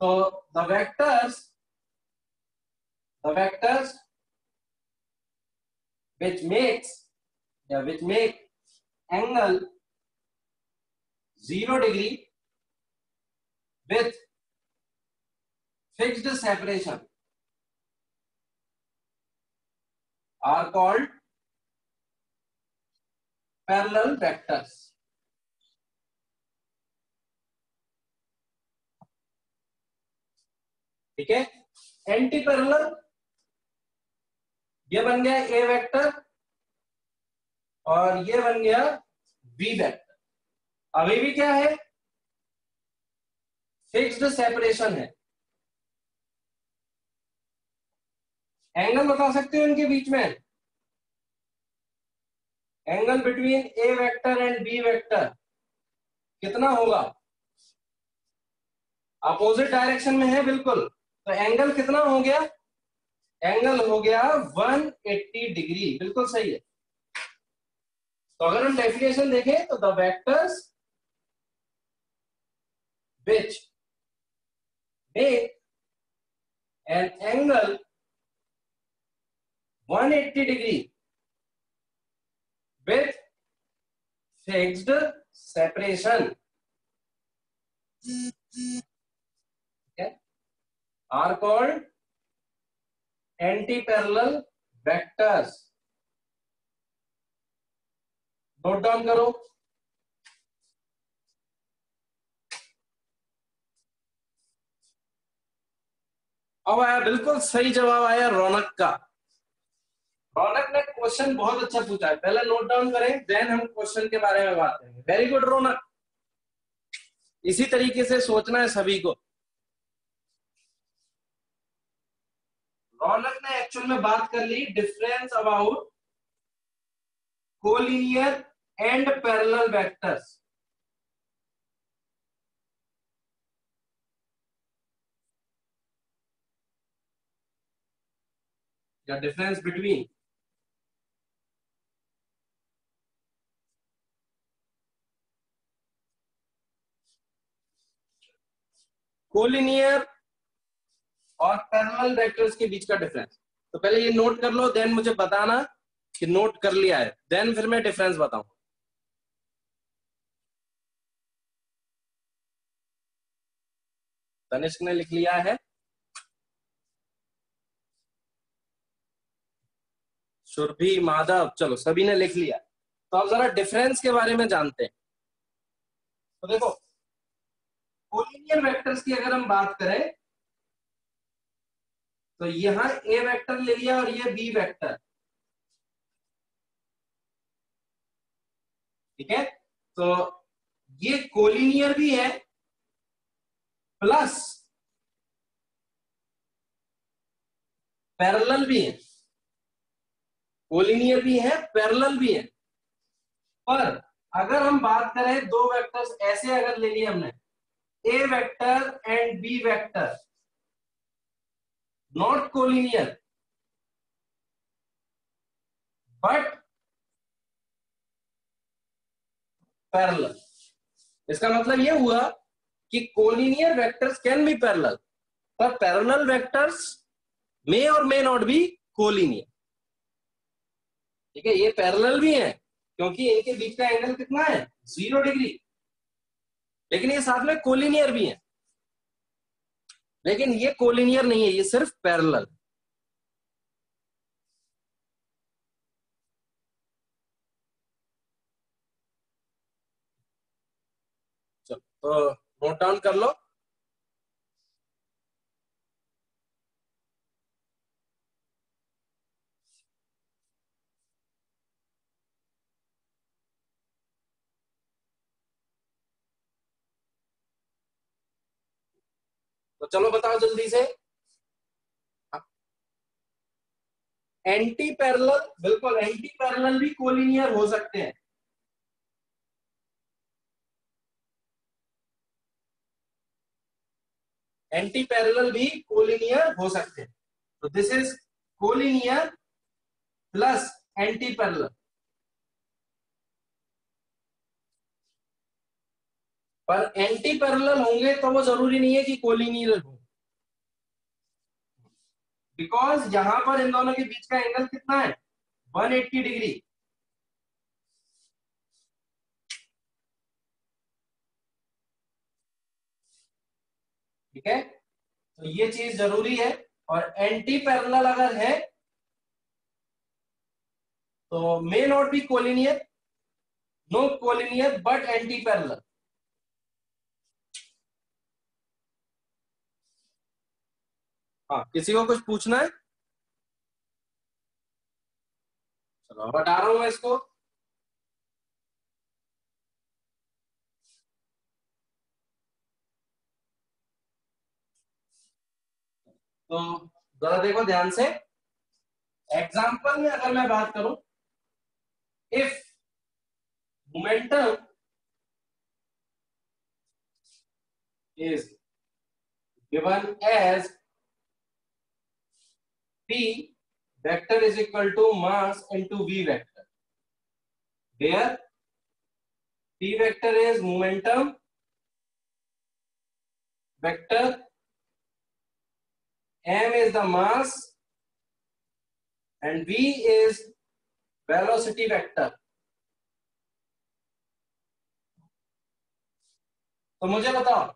तो the vectors which make angle 0 degree with fixed separation are called parallel vectors. ठीक है। एंटी पैरेलल, ये बन गया ए वेक्टर और ये बन गया बी वेक्टर। अभी भी क्या है, फिक्स्ड सेपरेशन है। एंगल बता सकते हो इनके बीच में, angle between A vector and B vector कितना होगा? अपोजिट डायरेक्शन में है बिल्कुल, तो एंगल कितना हो गया? एंगल हो गया 180 डिग्री, बिल्कुल सही है। तो अगर हम डेफिनेशन देखें तो the vectors which make an angle 180 degree with fixed separation, okay, are called anti-parallel vectors. Note down करो। अब आया बिल्कुल सही जवाब आया रौनक का। रौनक ने क्वेश्चन बहुत अच्छा पूछा है, पहले नोट डाउन करें, देन हम क्वेश्चन के बारे में बात करेंगे। वेरी गुड रौनक, इसी तरीके से सोचना है सभी को। रौनक ने एक्चुअल में बात कर ली difference about collinear and parallel vectors. या डिफरेंस बिटवीन कोलिनियर और पैरेलल वेक्टर्स के बीच का डिफरेंस। तो पहले ये नोट कर लो, देन मुझे बताना कि नोट कर लिया है, देन फिर मैं डिफरेंस बताऊं। तनिष्क ने लिख लिया है, सुरभि, माधव, चलो सभी ने लिख लिया। तो अब जरा डिफरेंस के बारे में जानते हैं। तो देखो, कोलिनियर वेक्टर्स की अगर हम बात करें तो यहां ए वेक्टर ले लिया और ये बी वेक्टर, ठीक है। तो ये कोलिनियर भी है प्लस पैरेलल भी है, कोलिनियर भी है पैरेलल भी है। पर अगर हम बात करें दो वेक्टर्स ऐसे अगर ले लिए हमने, A vector and B vector, not collinear but parallel, इसका मतलब ये हुआ कि collinear vectors can be parallel, पर पैरेलल वेक्टर्स मे और मे नॉट बी कोलिनियर। ठीक है, ये पैरेलल भी है क्योंकि इनके बीच का एंगल कितना है, 0 डिग्री, लेकिन ये साथ में कोलिनियर भी है, लेकिन ये कोलिनियर नहीं है, ये सिर्फ पैरेलल। चलो तो नोट डाउन कर लो। तो चलो बताओ जल्दी से, एंटी पैरेलल, बिल्कुल एंटी पैरेलल भी कोलिनियर हो सकते हैं। एंटी पैरेलल भी कोलिनियर हो सकते हैं। तो this is collinear plus anti parallel. पर एंटी पैरेलल होंगे तो वो जरूरी नहीं है कि कोलिनियर हो, बिकॉज यहां पर इन दोनों के बीच का एंगल कितना है, 180 डिग्री। ठीक है, तो ये चीज जरूरी है। और एंटी पैरेलल अगर है तो may not be collinear, no collinear but anti parallel. हाँ, किसी को कुछ पूछना है? चलो बता रहा हूं मैं इसको। तो जरा देखो ध्यान से। एग्जाम्पल में अगर मैं बात करूं, if momentum is given as P vector is equal to mass into V vector, where P vector is momentum vector, M is the mass, and V is velocity vector. तो मुझे बताओ,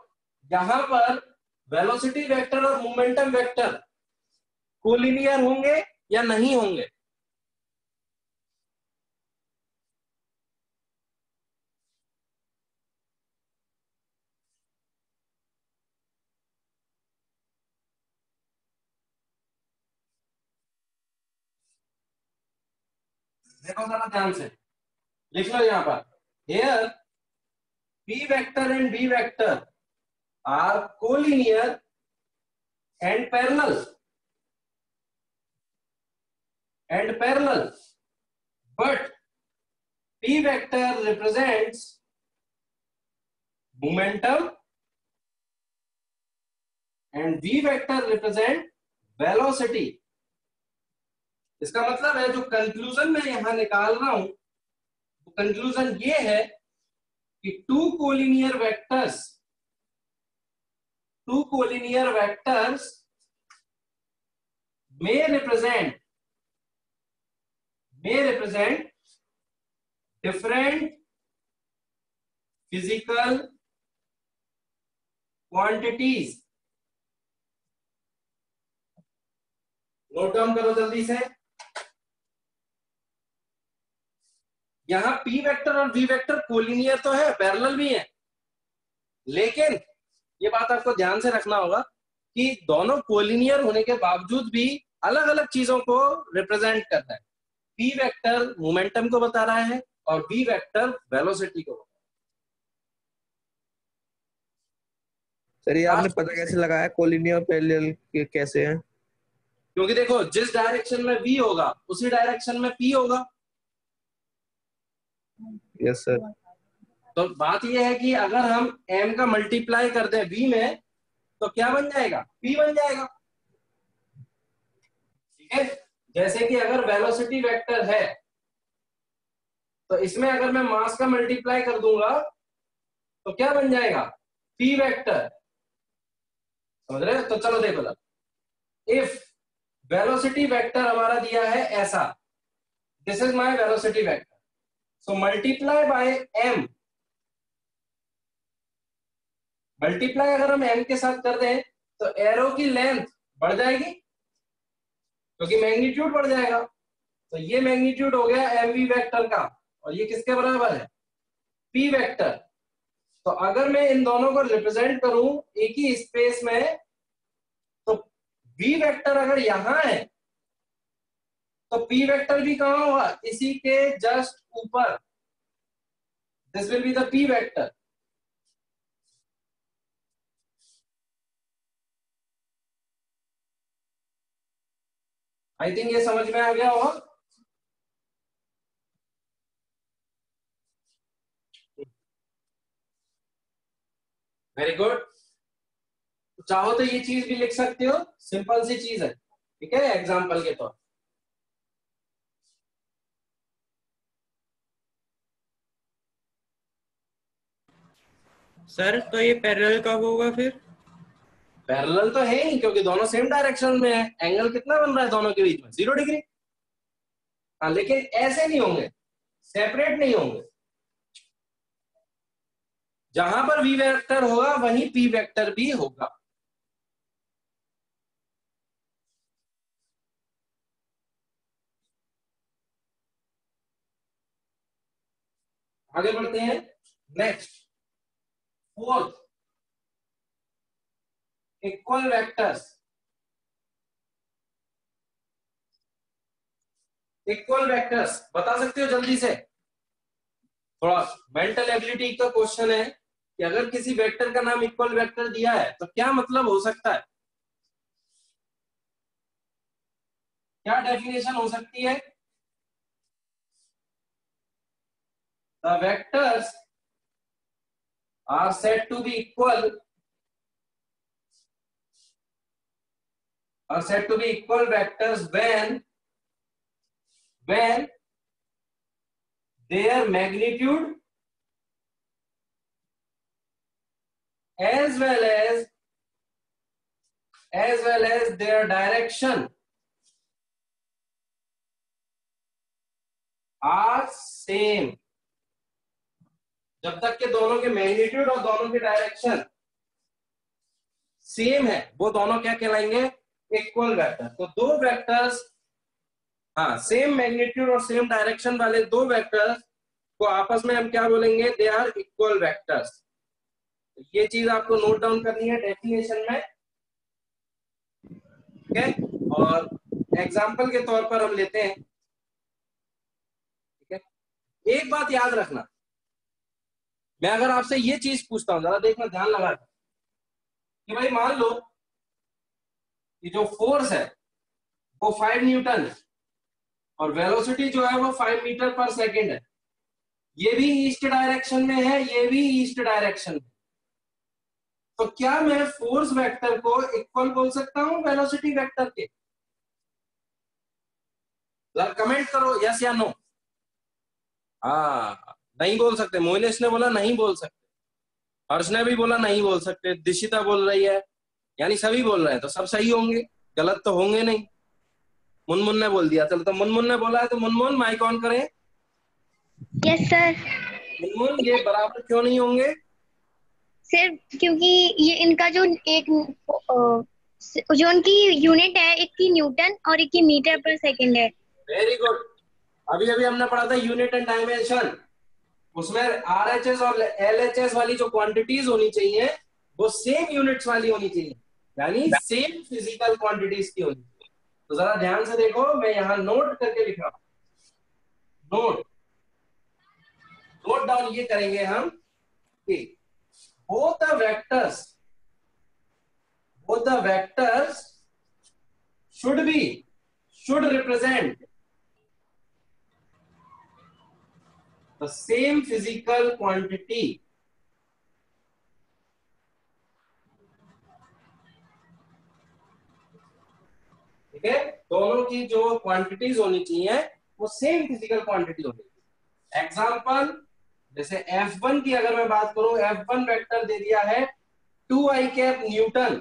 यहां पर वेलोसिटी वेक्टर और momentum vector collinear होंगे या नहीं होंगे? देखो जरा ध्यान से, लिख लो यहां पर, here P vector and V vector are collinear and parallel but P vector represents momentum and V vector represent velocity. इसका मतलब है जो कंक्लूजन मैं यहां निकाल रहा हूं, वो कंक्लूजन ये है कि two collinear vectors may represent different physical quantities. Note down करो जल्दी से। यहां P वेक्टर और V वेक्टर कोलिनियर तो है, पैरेलल भी है, लेकिन ये बात आपको ध्यान से रखना होगा कि दोनों कोलिनियर होने के बावजूद भी अलग अलग चीजों को रिप्रेजेंट करता है। P वेक्टर मोमेंटम को बता रहा है और V वेक्टर वेलोसिटी को। सर ये आपने पता कैसे लगाया कोलिनियर और पैरेलल कैसे है? क्योंकि देखो, जिस डायरेक्शन में V होगा उसी डायरेक्शन में P होगा। Yes sir. तो बात यह है कि अगर हम M का मल्टीप्लाई कर दें V में तो क्या बन जाएगा? P बन जाएगा। ठीक है, जैसे कि अगर वेलोसिटी वेक्टर है तो इसमें अगर मैं मास का मल्टीप्लाई कर दूंगा तो क्या बन जाएगा? P vector. समझ रहे? तो चलो देखो जरा, इफ वेलोसिटी वेक्टर हमारा दिया है ऐसा, this is my velocity vector, so multiply by M। Multiply अगर हम M के साथ कर दें तो एरो की लेंथ बढ़ जाएगी क्योंकि मैग्नीट्यूड बढ़ जाएगा। तो ये मैग्नीट्यूड हो गया MV वेक्टर का, और ये किसके बराबर है? P vector. तो अगर मैं इन दोनों को रिप्रेजेंट करूं एक ही स्पेस में, तो V वेक्टर अगर यहां है तो P वेक्टर भी कहां होगा? इसी के जस्ट ऊपर। This will be the P vector. I think ये समझ में आ गया होगा। Very good. चाहो तो ये चीज भी लिख सकते हो, सिंपल सी चीज है, ठीक है, एग्जाम्पल के तौर। सर तो ये पैरेलल कब होगा फिर? पैरेलल तो है ही, क्योंकि दोनों सेम डायरेक्शन में है। एंगल कितना बन रहा है दोनों के बीच में? 0 डिग्री। हाँ, लेकिन ऐसे नहीं होंगे, सेपरेट नहीं होंगे। जहां पर V वेक्टर होगा वहीं P वेक्टर भी होगा। आगे बढ़ते हैं। Next, fourth, equal vectors. Equal vectors बता सकते हो जल्दी से? थोड़ा मेंटल एबिलिटी का क्वेश्चन है कि अगर किसी वेक्टर का नाम इक्वल वेक्टर दिया है तो क्या मतलब हो सकता है, क्या डेफिनेशन हो सकती है? The vectors are said to be equal, are said to be equal vectors when their magnitude as well as their direction are same। जब तक के दोनों के मैग्नीट्यूड और दोनों के डायरेक्शन सेम है वो दोनों क्या कहलाएंगे? Equal vector. तो दो वेक्टर्स, हाँ, सेम मैग्नीट्यूड और सेम डायरेक्शन वाले दो वेक्टर्स को आपस में हम क्या बोलेंगे? They are equal vectors. ये चीज आपको नोट डाउन करनी है डेफिनेशन में, ठीक है? और एग्जाम्पल के तौर पर हम लेते हैं, ठीक है? एक बात याद रखना, मैं अगर आपसे ये चीज पूछता हूं, जरा देखना, ध्यान लगा कि भाई मान लो कि जो फोर्स है वो 5 न्यूटन है और वेलोसिटी जो है वो 5 मीटर पर सेकेंड है, ये भी ईस्ट डायरेक्शन में है, ये भी ईस्ट डायरेक्शन में, तो क्या मैं फोर्स वेक्टर को इक्वल बोल सकता हूं वेलोसिटी वेक्टर के? कमेंट करो यस या नो। हाँ, नहीं बोल सकते। मोइनेश ने बोला नहीं बोल सकते, हर्ष ने भी बोला नहीं बोल सकते, दिशिता बोल रही है, यानी सभी बोल रहे हैं, तो सब सही होंगे, गलत तो होंगे नहीं। मुनमुन ने बोल दिया, चलो तो मुनमुन ने बोला है तो मुनमुन माइक ऑन करें। Yes sir. मुनमुन, ये बराबर क्यों नहीं होंगे? सिर्फ क्योंकि ये इनका जो एक जो उनकी यूनिट है, एक की न्यूटन और एक की मीटर पर सेकंड है। Very good. अभी अभी हमने पढ़ा था यूनिट एंड डायमेंशन, उसमें आरएचएस और एलएचएस वाली जो क्वांटिटीज होनी चाहिए वो सेम यूनिट्स वाली होनी चाहिए, यानी सेम फिजिकल क्वांटिटीज की होनी चाहिए। तो जरा ध्यान से देखो, मैं यहां नोट करके लिख रहा हूं, नोट डाउन ये करेंगे हम कि both the vectors should represent the same physical quantity, ठीक है? दोनों की जो क्वांटिटीज होनी चाहिए वो सेम फिजिकल क्वांटिटी होनी चाहिए। एग्जांपल, जैसे F1 की अगर मैं बात करूं, F1 वेक्टर दे दिया है 2i कैप न्यूटन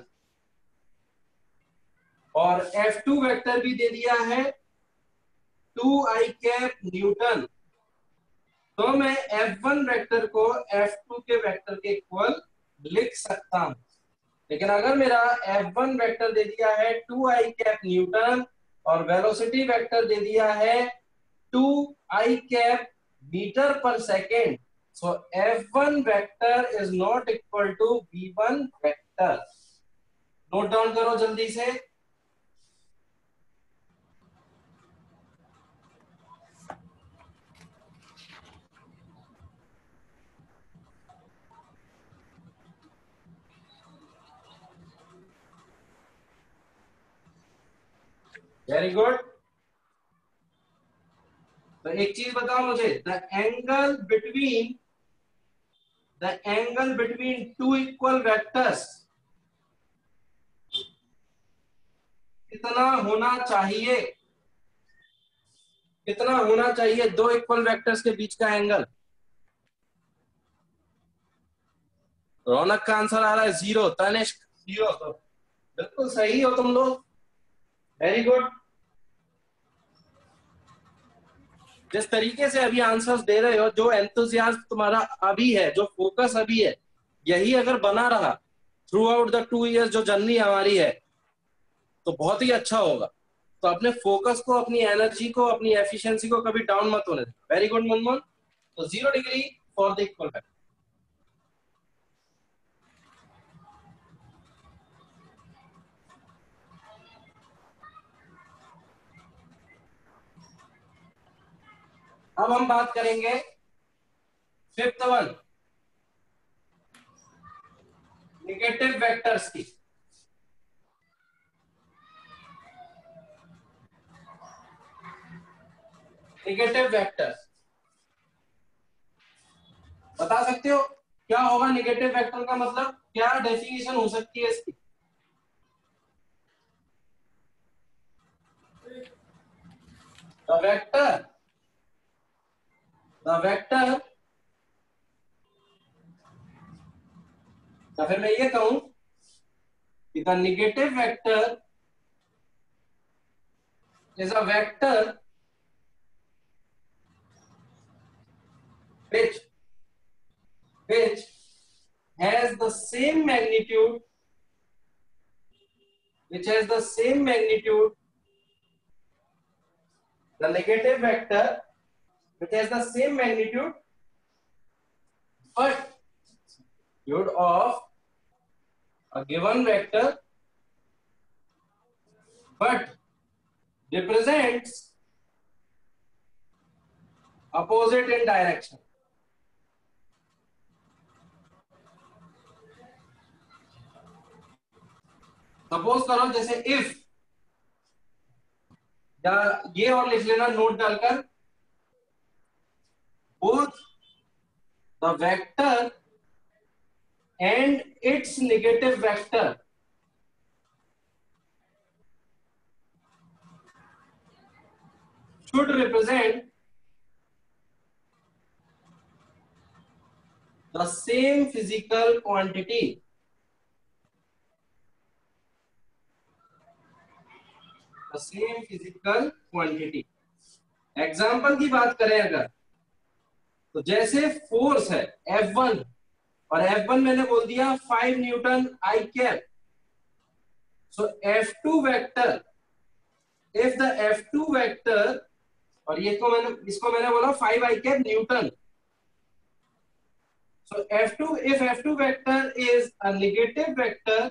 और F2 वेक्टर भी दे दिया है 2i कैप न्यूटन, तो मैं F1 वेक्टर को F2 के वेक्टर के इक्वल लिख सकता हूं। लेकिन अगर मेरा F1 वेक्टर दे दिया है 2i कैप न्यूटन और वेलोसिटी वेक्टर दे दिया है 2i कैप मीटर पर second, so F1 vector is not equal to V1 vector. Note down करो जल्दी से। Very good. तो एक चीज बताओ मुझे, the angle between two equal vectors कितना होना चाहिए? कितना होना चाहिए दो इक्वल वेक्टर्स के बीच का एंगल? रौनक का आंसर आ रहा है 0, तनिष्क 0, तो बिल्कुल सही हो तुम लोग, वेरी गुड। जिस तरीके से अभी आंसर्स दे रहे हो, जो एंथुसियाज्म तुम्हारा अभी है, जो फोकस अभी है, यही अगर बना रहा थ्रू आउट द 2 इयर्स जो जर्नी हमारी है, तो बहुत ही अच्छा होगा। तो अपने फोकस को, अपनी एनर्जी को, अपनी एफिशिएंसी को कभी डाउन मत होने देना। Very good Munmun. तो 0 degree for the equal vector. अब हम बात करेंगे फिफ्थ वन, नेगेटिव वेक्टर्स की। नेगेटिव वेक्टर्स बता सकते हो क्या होगा? नेगेटिव वेक्टर का मतलब क्या डेफिनेशन हो सकती है इसकी? द वेक्टर या फिर मैं ये कहूं कि the negative vector is a vector which has the same magnitude, the negative vector which has the same magnitude but of a given vector but represents opposite in direction. Suppose करो जैसे if, या ये और लिख लेना note डालकर, both the vector and its negative vector should represent the same physical quantity. The same physical quantity. Example की बात करें अगर, तो जैसे फोर्स है F1 और F1 मैंने बोल दिया 5 न्यूटन आई कैप, सो F2 vector, if the F2 vector, और ये इसको मैंने बोला 5 I cap newton, so F2, if F2 vector is a negative vector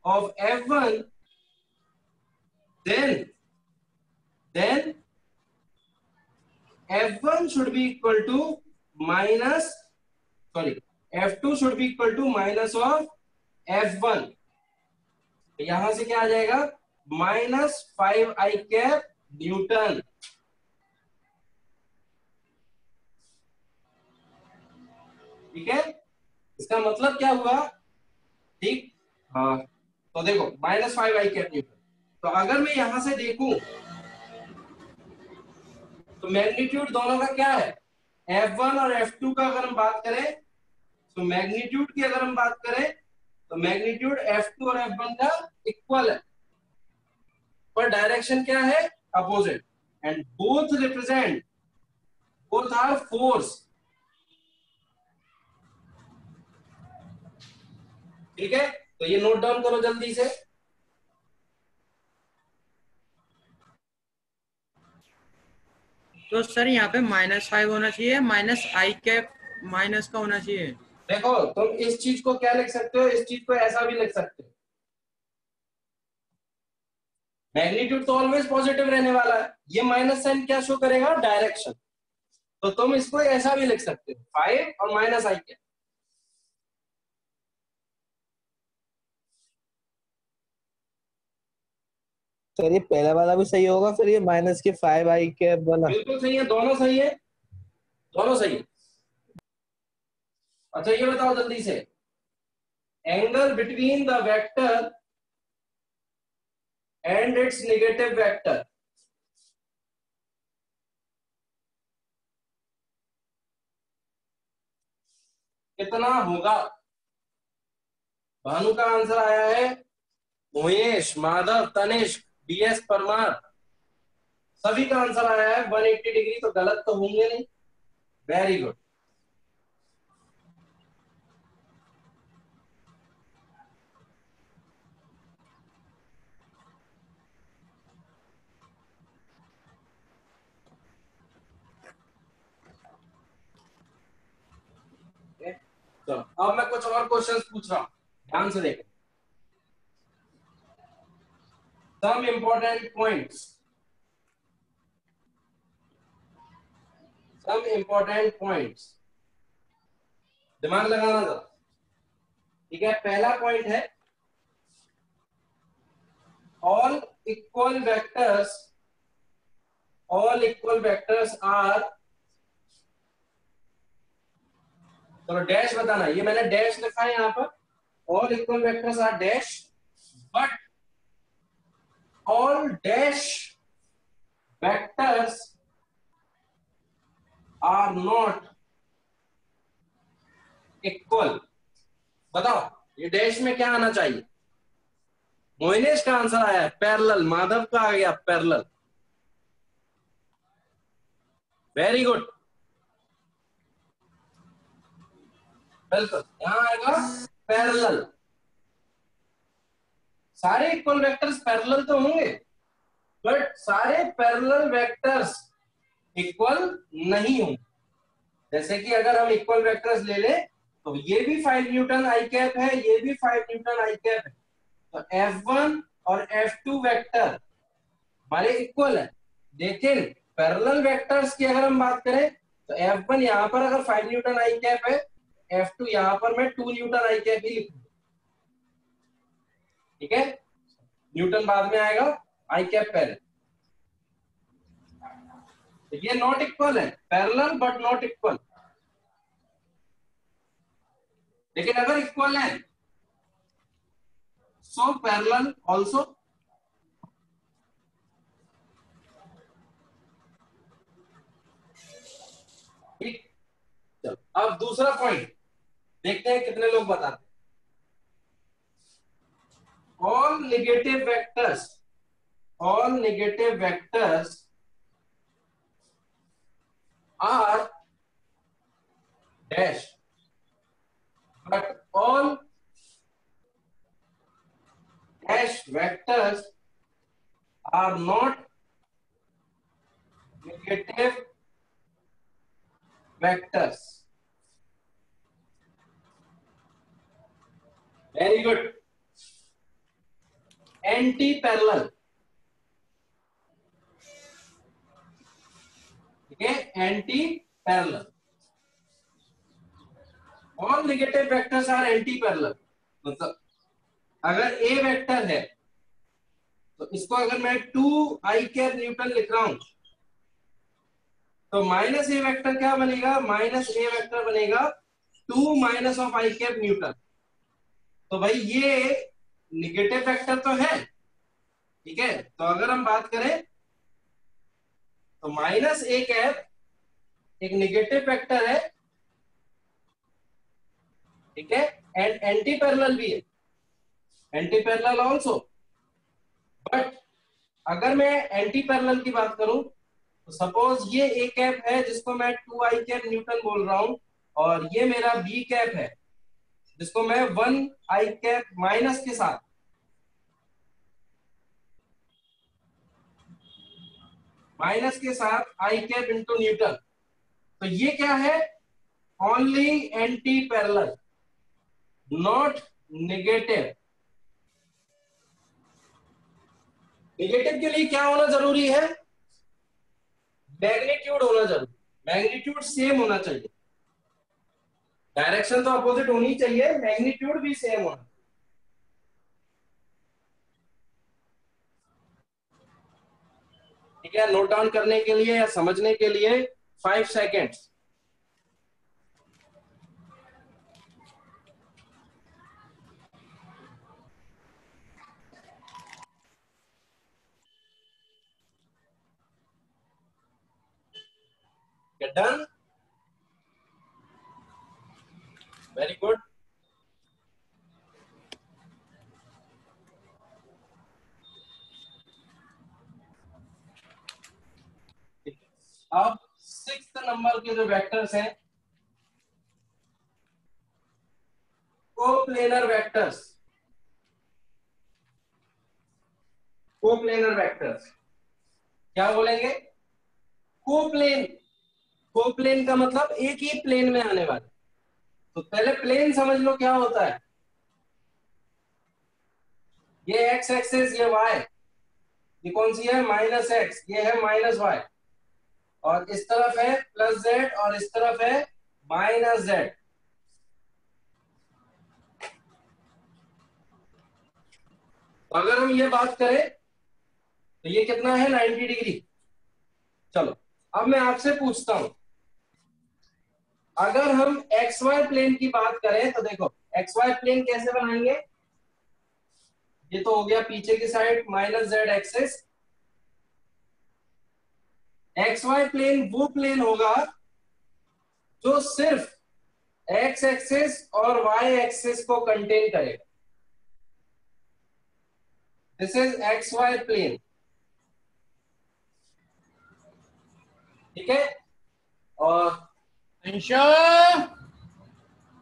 of F1, then F1 should be equal to minus, sorry, F2 should be equal to minus of F1. यहां से क्या आ जाएगा? Minus 5 I cap Newton. ठीक है, इसका मतलब क्या हुआ? ठीक, हाँ, तो देखो माइनस 5 आई कैप न्यूटन। तो अगर मैं यहां से देखूं तो मैग्नीट्यूड दोनों का क्या है? F1 और F2 का अगर हम बात करें, तो मैग्नीट्यूड की अगर हम बात करें तो मैग्नीट्यूड F2 और F1 का इक्वल है, पर डायरेक्शन क्या है? Opposite. And both represent, both are force. ठीक है, तो ये नोट डाउन करो जल्दी से। तो सर यहाँ पे -5 होना चाहिए, माइनस आई कैप माइनस का होना चाहिए। देखो तुम इस चीज को क्या लिख सकते हो, इस चीज को ऐसा भी लिख सकते हो, मैग्नीट्यूड तो ऑलवेज पॉजिटिव रहने वाला है, ये माइनस साइन क्या शो करेगा? डायरेक्शन। तो तुम इसको ऐसा भी लिख सकते हो, 5 और माइनस आई कैप। सर ये पहला वाला भी सही होगा, फिर ये माइनस के 5 आई कैप वाला? बिल्कुल सही है, दोनों सही है, दोनों सही है। अच्छा ये बताओ जल्दी से, angle between the vector and it's negative vector कितना होगा? भानु का आंसर आया है महेश, माधव, तनिष्क, DS परमार, सभी का आंसर आया है 180 डिग्री। तो गलत तो होंगे नहीं। Very good. तो अब मैं कुछ और क्वेश्चंस पूछ रहा हूं, ध्यान से देखो। Some important points. Some important points दिमाग लगाना था। ठीक है, पहला पॉइंट है all equal vectors are, चलो डैश बताना, ये मैंने डैश लिखा है यहाँ पर, all equal vectors are dash but all dash vectors are not equal। बताओ ये डैश में क्या आना चाहिए? मोइनेश का आंसर आया है पैरेलल, माधव का आ गया पैरेलल, वेरी गुड, बिल्कुल यहां आएगा पैरेलल। सारे इक्वल वेक्टर्स पैरेलल तो होंगे बट सारे पैरेलल वेक्टर्स इक्वल नहीं होंगे। जैसे कि अगर हम इक्वल वेक्टर्स ले लें तो ये भी 5 न्यूटन आई कैप है, ये भी 5 न्यूटन आई कैप है, तो F1 और F2 वेक्टर हमारे इक्वल है। लेकिन पैरेलल वेक्टर्स की अगर हम बात करें तो F1 यहाँ पर अगर 5 न्यूटन आई कैप है, F2 यहाँ पर मैं 2 न्यूटन आई कैप ही लिखूंगा। ठीक है, न्यूटन बाद में आएगा, आई कैप पहले। तो ये नॉट इक्वल है, पैरेलल बट नॉट इक्वल। लेकिन अगर इक्वल है सो पैरेलल ऑल्सो। ठीक, चलो अब दूसरा पॉइंट देखते हैं कितने लोग बताते हैं। all negative vectors are dash but all dash vectors are not negative vectors। Very good। Anti parallel, ठीक है, anti parallel. All negative vectors are anti parallel. मतलब अगर ए वेक्टर है तो इसको अगर मैं 2 आई कैप न्यूटन लिख रहा हूं तो माइनस ए वेक्टर क्या बनेगा? माइनस ए वेक्टर बनेगा 2 minus of I cap Newton. तो भाई ये निगेटिव वेक्टर तो है, ठीक है। तो अगर हम बात करें तो माइनस ए कैप एक निगेटिव वेक्टर है, ठीक है, एंड एंटी पैरेलल भी है, एंटी पैरेलल ऑल्सो। बट अगर मैं एंटी पैरेलल की बात करूं तो सपोज ये ए कैप है जिसको मैं 2 आई कैप न्यूटन बोल रहा हूं, और ये मेरा बी कैप है जिसको मैं 1 आई कैप माइनस के साथ, आई कैप इंटू न्यूटन। तो ये क्या है? Only anti parallel, not negative. Negative के लिए क्या होना जरूरी है? मैग्नीट्यूड होना जरूरी, मैग्नीट्यूड सेम होना चाहिए। डायरेक्शन तो अपोजिट होनी चाहिए, मैग्नीट्यूड भी सेम होना। ठीक है, नोट डाउन करने के लिए या समझने के लिए 5 सेकेंड्स। Done, very good. अब 6th नंबर के जो वेक्टर्स हैं, कोप्लेनर वेक्टर्स। कोप्लेनर वेक्टर्स क्या बोलेंगे? कोप्लेन। कोप्लेन का मतलब एक ही प्लेन में आने वाले। तो पहले प्लेन समझ लो क्या होता है। ये एक्स एक्सिस, ये वाई, ये कौन सी है? माइनस एक्स, ये है माइनस वाई। और इस तरफ है प्लस जेड और इस तरफ है माइनस जेड। तो अगर हम ये बात करें तो ये कितना है 90 डिग्री। चलो अब मैं आपसे पूछता हूं, अगर हम एक्स वाई प्लेन की बात करें तो देखो एक्स वाई प्लेन कैसे बनाएंगे। ये तो हो गया पीछे की side minus Z axis. X Y plane वो प्लेन होगा जो सिर्फ एक्स एक्सिस और वाई एक्सिस को कंटेन करेगा। This is X Y plane, ठीक है। और अंशु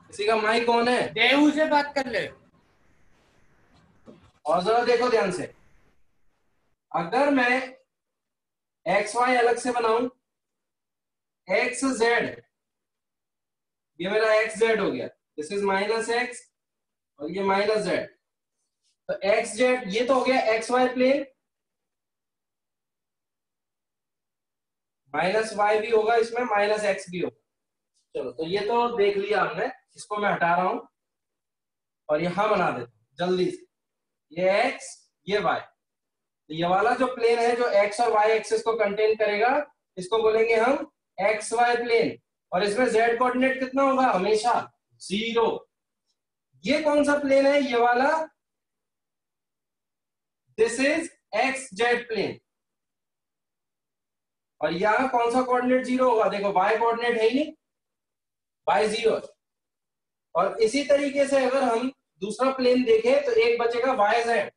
किसी का माइक ऑन है? देवू से बात कर ले। और जरा देखो ध्यान से, अगर मैं एक्स वाई अलग से बनाऊं, एक्स जेड, ये मेरा एक्स जेड हो गया, दिस इज माइनस एक्स और ये माइनस जेड। तो एक्स जेड ये तो हो गया X Y plane, minus Y भी होगा इसमें, माइनस एक्स भी होगा। चलो तो ये तो देख लिया हमने, इसको मैं हटा रहा हूं और यहां बना देता हूं जल्दी से। ये एक्स ये वाई, तो ये वाला जो प्लेन है जो एक्स और वाई एक्सिस को कंटेन करेगा, इसको बोलेंगे हम एक्स वाई प्लेन। और इसमें जेड कोऑर्डिनेट कितना होगा? हमेशा 0। ये कौन सा प्लेन है? ये वाला, this is X Z plane. और यहां कौन सा कोऑर्डिनेट 0 होगा? देखो वाई कोऑर्डिनेट है ही नहीं, वाई 0। और इसी तरीके से अगर हम दूसरा प्लेन देखें तो एक बचेगा वाई जेड।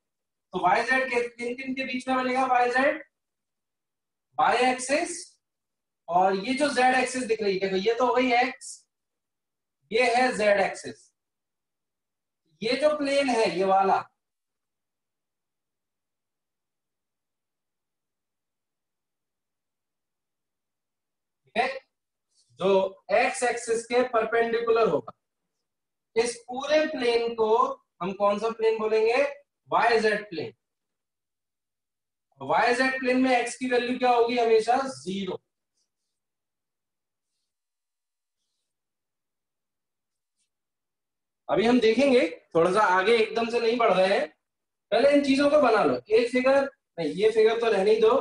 तो वाई जेड के किन किन के बीच में बनेगा? वाई जेड, वाई एक्सिस और ये जो जेड एक्सिस दिख रही है, देखो ये तो हो गई एक्स, ये है जेड एक्सिस। ये जो प्लेन है ये वाला, ठीक है, जो एक्स एक्सिस के परपेंडिकुलर होगा, इस पूरे प्लेन को हम कौन सा प्लेन बोलेंगे? Y Z plane. Y Z plane में एक्स की वैल्यू क्या होगी? हमेशा 0। अभी हम देखेंगे, थोड़ा सा आगे एकदम से नहीं बढ़ रहे हैं, पहले इन चीजों को बना लो। एक फिगर नहीं, ये फिगर तो रहने ही दो,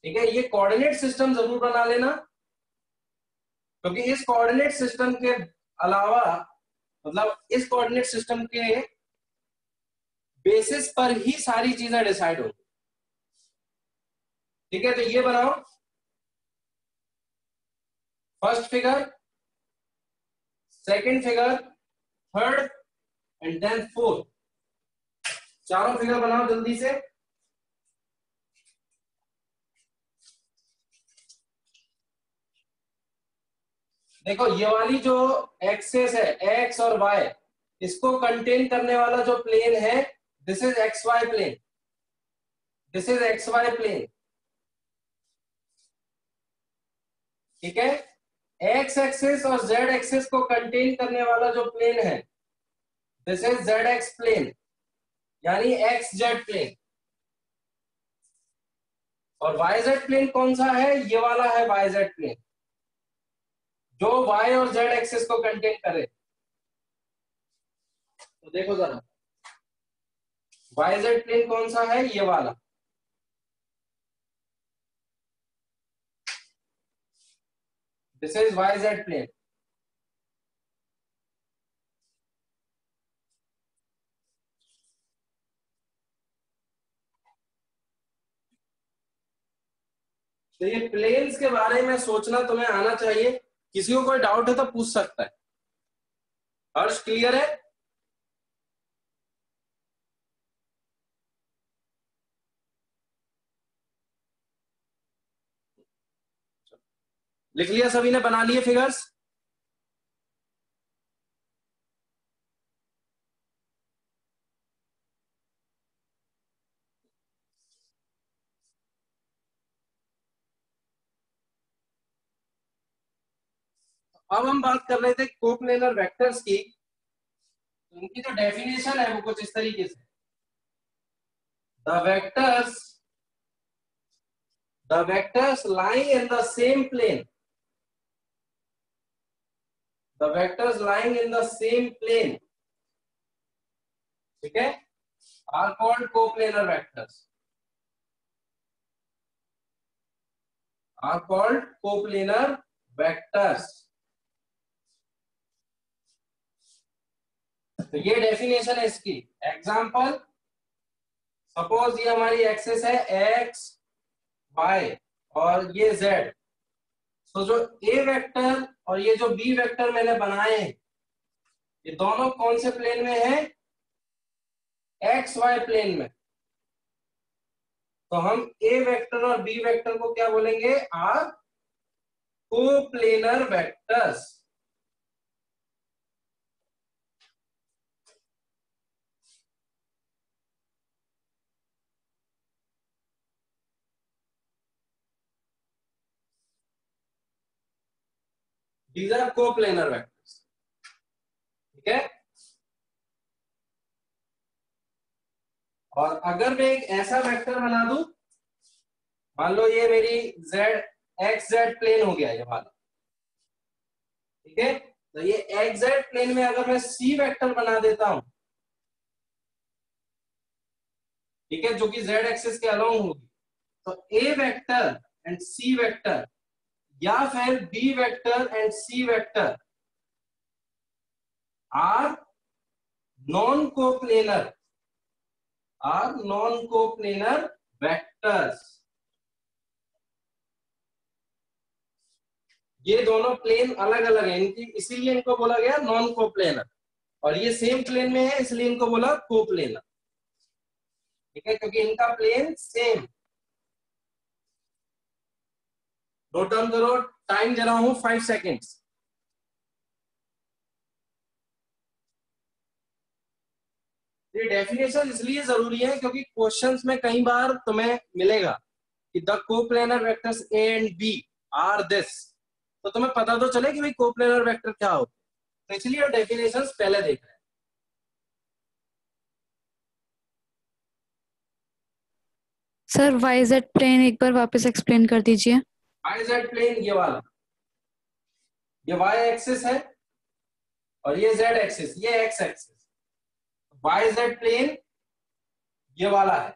ठीक है। ये कोऑर्डिनेट सिस्टम जरूर बना लेना, क्योंकि इस कोऑर्डिनेट सिस्टम के अलावा, मतलब इस कोऑर्डिनेट सिस्टम के बेसिस पर ही सारी चीजें डिसाइड होंगी, ठीक है। तो ये बनाओ first figure, second figure, third and then fourth. चारों फिगर बनाओ जल्दी से। देखो ये वाली जो एक्सेस है एक्स और वाई, इसको कंटेन करने वाला जो प्लेन है, this is X Y plane, this is X Y plane, ठीक है। एक्स एक्सिस और जेड एक्सिस को कंटेन करने वाला जो प्लेन है, this is Z X plane, यानी एक्स जेड प्लेन। और वाई जेड प्लेन कौन सा है? ये वाला है वाई जेड प्लेन, जो वाई और जेड एक्सिस को कंटेन करे। तो देखो जरा, वाई जेड प्लेन कौन सा है? ये वाला। This is Y Z plane. तो ये प्लेन्स के बारे में सोचना तुम्हें आना चाहिए। किसी को कोई डाउट है तो पूछ सकता है। हर्ष क्लियर है? लिख लिया सभी ने? बना लिए फिगर्स? अब हम बात कर रहे थे कोप्लेनर वेक्टर्स की। उनकी जो डेफिनेशन है वो कुछ इस तरीके से, the vectors the vectors lying in the same plane, the vectors lying in the same plane, ठीक है, are called coplanar vectors, are called coplanar vectors. तो ये डेफिनेशन है इसकी. एग्जांपल, सपोज ये हमारी एक्सेस है x y और ये z. तो जो a वेक्टर और ये जो b वेक्टर मैंने बनाए हैं, ये दोनों कौन से प्लेन में है? एक्स वाई प्लेन में. तो हम a वेक्टर और b वेक्टर को क्या बोलेंगे? Are coplanar vectors. These are coplanar vectors. ठीक है. और अगर मैं एक ऐसा वेक्टर बना दूं, मान लो ये मेरी z एक्स जेड प्लेन हो गया ये वाला, ठीक है. तो ये एक्स जेड प्लेन में अगर मैं c वेक्टर बना देता हूं, ठीक है, जो कि z एक्सिस के अलोंग होगी, तो a vector and c vector या फिर b vector and c vector are non coplanar, are non coplanar vectors. ये दोनों प्लेन अलग अलग हैं इनकी, इसीलिए इनको बोला गया नॉन कोप्लेनर. और ये सेम प्लेन में है इसलिए इनको बोला कोप्लेनर. ठीक है, क्योंकि इनका प्लेन सेम. नोट डाउन करो, टाइम दे रहा हूं 5 सेकेंड्स. ये डेफिनेशन इसलिए जरूरी है क्योंकि क्वेश्चंस में कई बार तुम्हें मिलेगा कि the coplanar vectors A and B are this, तो तुम्हें पता तो चले कि भाई कोप्लेनर वेक्टर क्या होता है. तो इसलिए डेफिनेशंस पहले देख रहे हैं. सर YZ प्लेन एक बार वापस एक्सप्लेन कर दीजिए. YZ प्लेन ये वाला, ये y एक्सिस है और ये z एक्सिस, ये x एक्सिस. YZ प्लेन ये वाला है.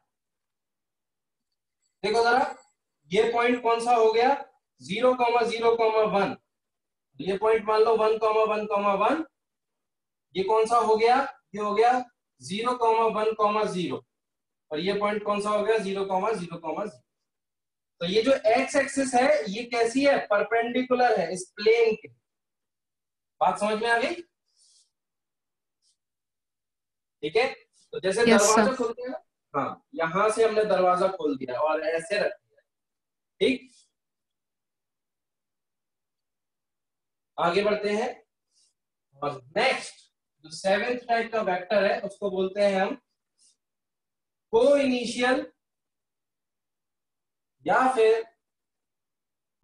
देखो जरा, ये पॉइंट कौन सा हो गया? 0,0,1. ये पॉइंट मान लो 1,1,1. ये कौन सा हो गया? ये हो गया 0,1,0. और ये पॉइंट कौन सा हो गया? 0,0,0. तो ये जो x एक्सिस है ये कैसी है? परपेंडिकुलर है इस प्लेन के. बात समझ में आ गई? ठीक है. तो जैसे दरवाजा खोल दिया, हाँ, यहां से हमने दरवाजा खोल दिया और ऐसे रख दिया. ठीक, आगे बढ़ते हैं. और नेक्स्ट जो 7th टाइप का वेक्टर है उसको बोलते हैं हम को इनिशियल या फिर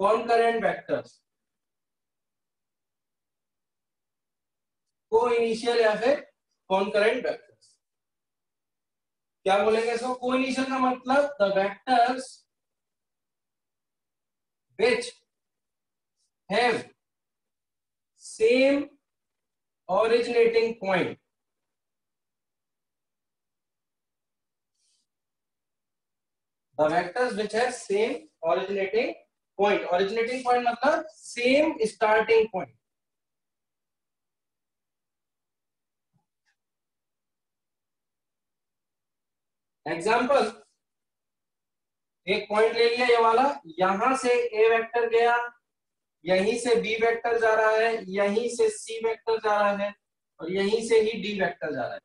कॉन्करेंट वेक्टर्स. को इनिशियल या फिर कॉन्करेंट वेक्टर्स. क्या बोलेंगे इसको? को इनिशियल का मतलब the vectors which have same originating point. The vectors which have same originating point. Originating point मतलब same starting point. एग्जाम्पल, एक पॉइंट ले लिया ये वाला, यहां से ए वेक्टर गया, यहीं से बी वेक्टर जा रहा है, यहीं से सी वेक्टर जा रहा है और यहीं से ही डी वेक्टर जा रहा है.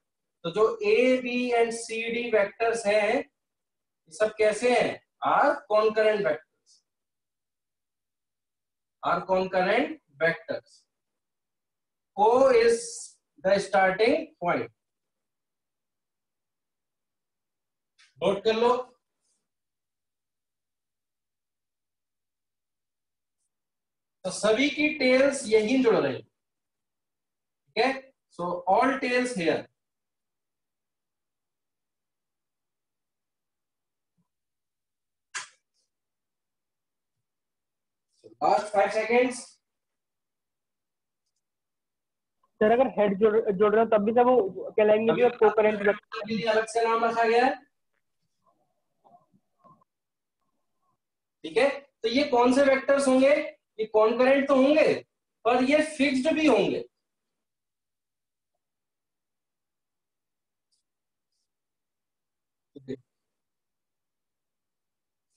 तो जो A B and C D vectors हैं ये सब कैसे हैं? Are concurrent vectors, are concurrent vectors. O is the starting point. Note कर लो. तो सभी की टेल्स यही जुड़ रही. ठीक है, so all tails here. Last 5 seconds. Sir अगर हेड जोड़ रहे हो तब भी सब वो कहलाएंगे कि को करंट वेक्टर। के लिए अलग से नाम रखा गया है, ठीक है। तो ये कौन से वेक्टर्स होंगे? ये कॉन्करेंट तो होंगे पर ये फिक्स्ड भी होंगे।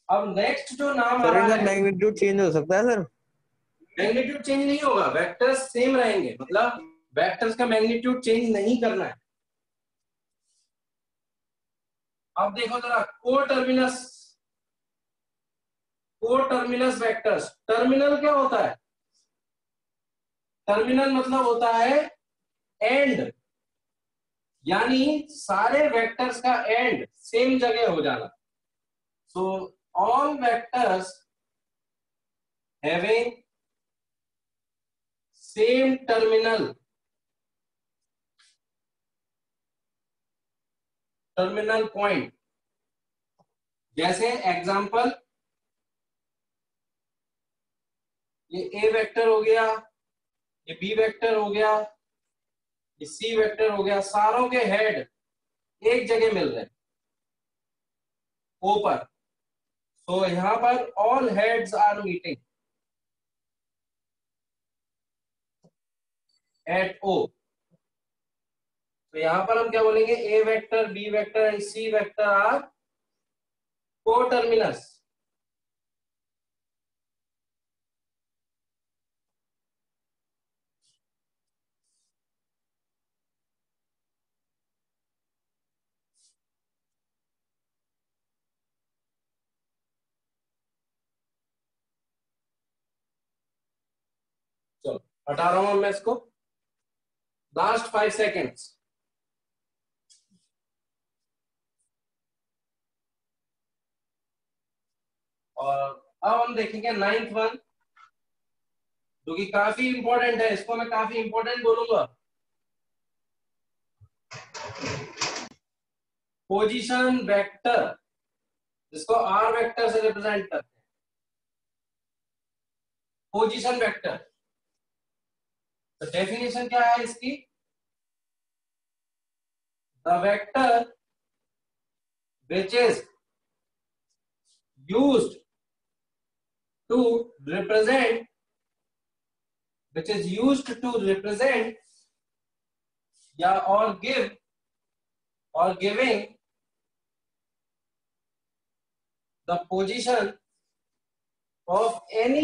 अब नेक्स्ट जो नाम आ सर रहा इनका है, मैग्नीट्यूड चेंज हो सकता है सर? मैग्नीट्यूड चेंज नहीं होगा, वेक्टर्स सेम रहेंगे, मतलब वेक्टर्स का मैग्नीट्यूड चेंज नहीं करना है। अब देखो जरा कोटर्मिनस वेक्टर्स। टर्मिनल क्या होता है? टर्मिनल मतलब होता है एंड, यानी सारे वेक्टर्स का एंड सेम जगह हो जाना। So all vectors having same terminal point. जैसे एग्जांपल, ये ए वेक्टर हो गया, ये बी वेक्टर हो गया, ये सी वेक्टर हो गया, सारों के हेड एक जगह मिल रहे हैं ओ पर। तो यहां पर all heads are meeting at O. तो यहां पर हम क्या बोलेंगे? A vector, B vector and C vector are coterminous. चलो हटा रहा हूं मैं इसको। Last 5 seconds. और अब हम देखेंगे 9th वन, जो कि काफी इंपॉर्टेंट है। इसको मैं काफी इंपॉर्टेंट बोलूंगा। पोजीशन वेक्टर, जिसको आर वेक्टर से रिप्रेजेंट करते हैं। पोजीशन वेक्टर, तो डेफिनेशन क्या है इसकी? The vector which is used to represent या और giving the position of any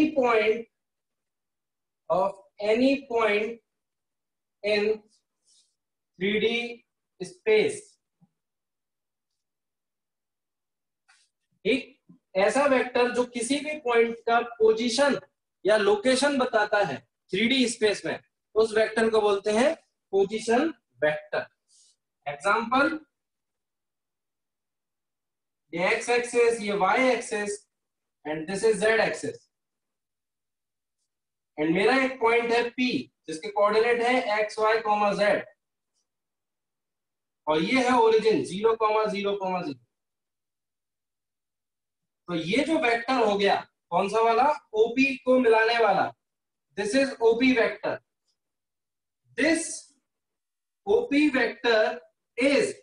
point in 3D space। ठीक, ऐसा वेक्टर जो किसी भी पॉइंट का पोजीशन या लोकेशन बताता है 3D स्पेस में, उस वेक्टर को बोलते हैं पोजीशन वेक्टर। एग्जांपल, ये x एक्सिस, ये y axis and this is z axis, and मेरा एक पॉइंट है P जिसके कोऑर्डिनेट है x, y, z, और ये है ओरिजिन 0, 0, 0। तो ये जो वेक्टर हो गया कौन सा वाला? OP को मिलाने वाला। This is OP vector. This OP vector is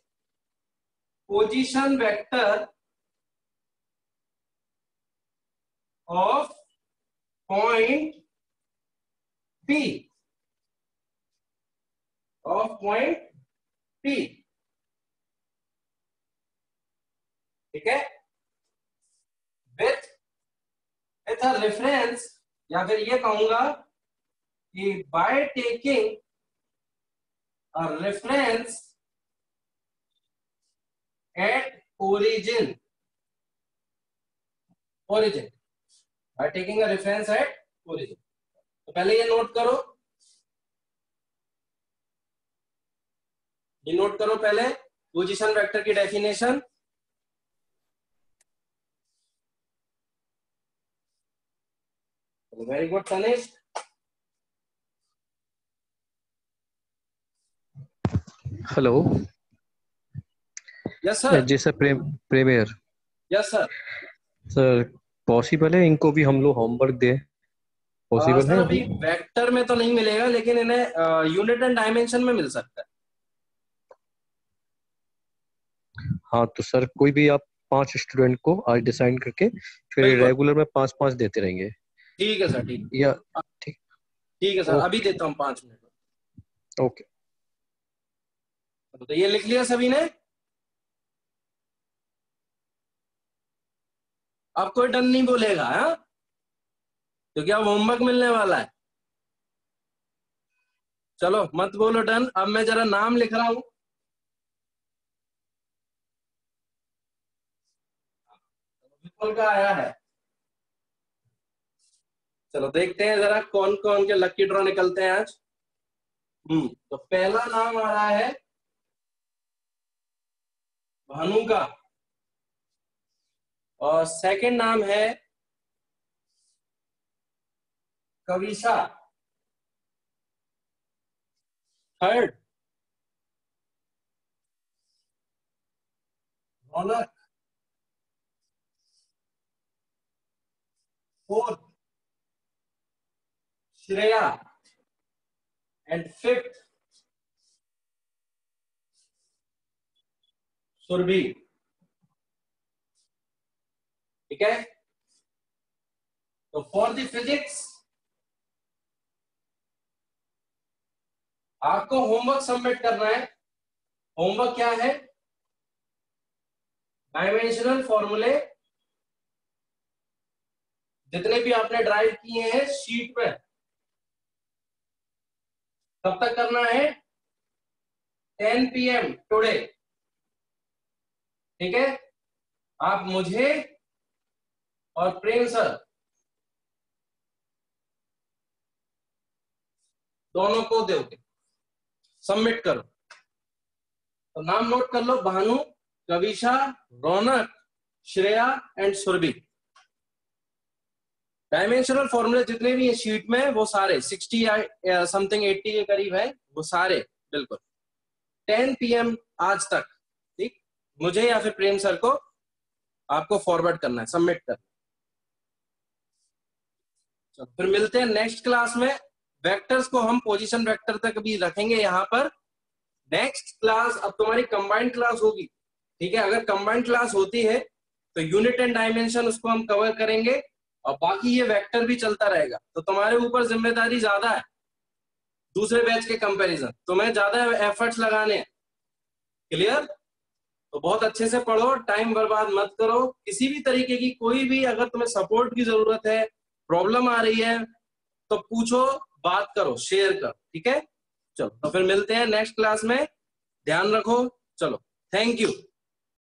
position vector of point P, ठीक है, विथ अ रेफरेंस, या फिर ये कहूंगा कि by taking a reference at origin, by taking a reference at origin। तो पहले ये नोट करो, पहले पोजीशन वेक्टर की definition. Very good Tanish. Hello. Yes sir. जी सर, प्रेमियर। Yes sir. सर पॉसिबल है इनको भी हम लोग होमवर्क दें? पॉसिबल सर है अभी अभी? वेक्टर में तो नहीं मिलेगा, लेकिन इन्हें यूनिट एंड डायमेंशन में मिल सकता है। हाँ तो सर कोई भी आप 5 स्टूडेंट को आज डिसाइड करके फिर बिल्कुल रेगुलर में 5-5 देते रहेंगे ठीक है सर, ठीक या? ठीक। ठीक है सर, अभी ओके देता हूँ 5 मिनट ओके। में। तो ये लिख लिया सभी ने? अब कोई डन नहीं बोलेगा, हाँ, क्योंकि अब होमवर्क मिलने वाला है। चलो मत बोलो डन। अब मैं जरा नाम लिख रहा हूं। विपुल का आया है। चलो देखते हैं जरा कौन कौन के लकी ड्रॉ निकलते हैं आज। तो पहला नाम आ रहा है भानु का, और सेकंड नाम है Kavisha, third Raunak, fourth Shreya, and fifth Surabhi. ठीक है, तो फॉर द फिजिक्स आपको होमवर्क सबमिट करना है। होमवर्क क्या है? डायमेंशनल फॉर्मूले जितने भी आपने ड्राइव किए हैं शीट में, कब तक करना है? 10 PM टुडे। ठीक है, आप मुझे और प्रेम सर दोनों को दोगे, सबमिट करो। तो नाम नोट कर लो, भानु, कविशा, रौनक, श्रेया एंड सुरभि। डायमेंशनल फॉर्मूले जितने भी है शीट में वो सारे 60 या समथिंग 80 के करीब है, वो सारे बिल्कुल 10 PM आज तक, ठीक, मुझे या फिर प्रेम सर को आपको फॉरवर्ड करना है, सबमिट करना है। तो फिर मिलते हैं नेक्स्ट क्लास में। वेक्टर्स को हम पोजीशन वेक्टर तक भी रखेंगे यहाँ पर। नेक्स्ट क्लास अब तुम्हारी कंबाइंड क्लास होगी। ठीक है, अगर कंबाइंड क्लास होती है तो यूनिट एंड डायमेंशन उसको हम कवर करेंगे, और बाकी ये वेक्टर भी चलता रहेगा। तो तुम्हारे ऊपर जिम्मेदारी ज्यादा है दूसरे बैच के कंपैरिजन, तुम्हें ज्यादा एफर्ट्स लगाने हैं। क्लियर? तो बहुत अच्छे से पढ़ो, टाइम बर्बाद मत करो। किसी भी तरीके की कोई भी अगर तुम्हें सपोर्ट की जरूरत है, प्रॉब्लम आ रही है, तो पूछो, बात करो, शेयर करो। ठीक है, चलो तो फिर मिलते हैं नेक्स्ट क्लास में। ध्यान रखो, चलो, थैंक यू।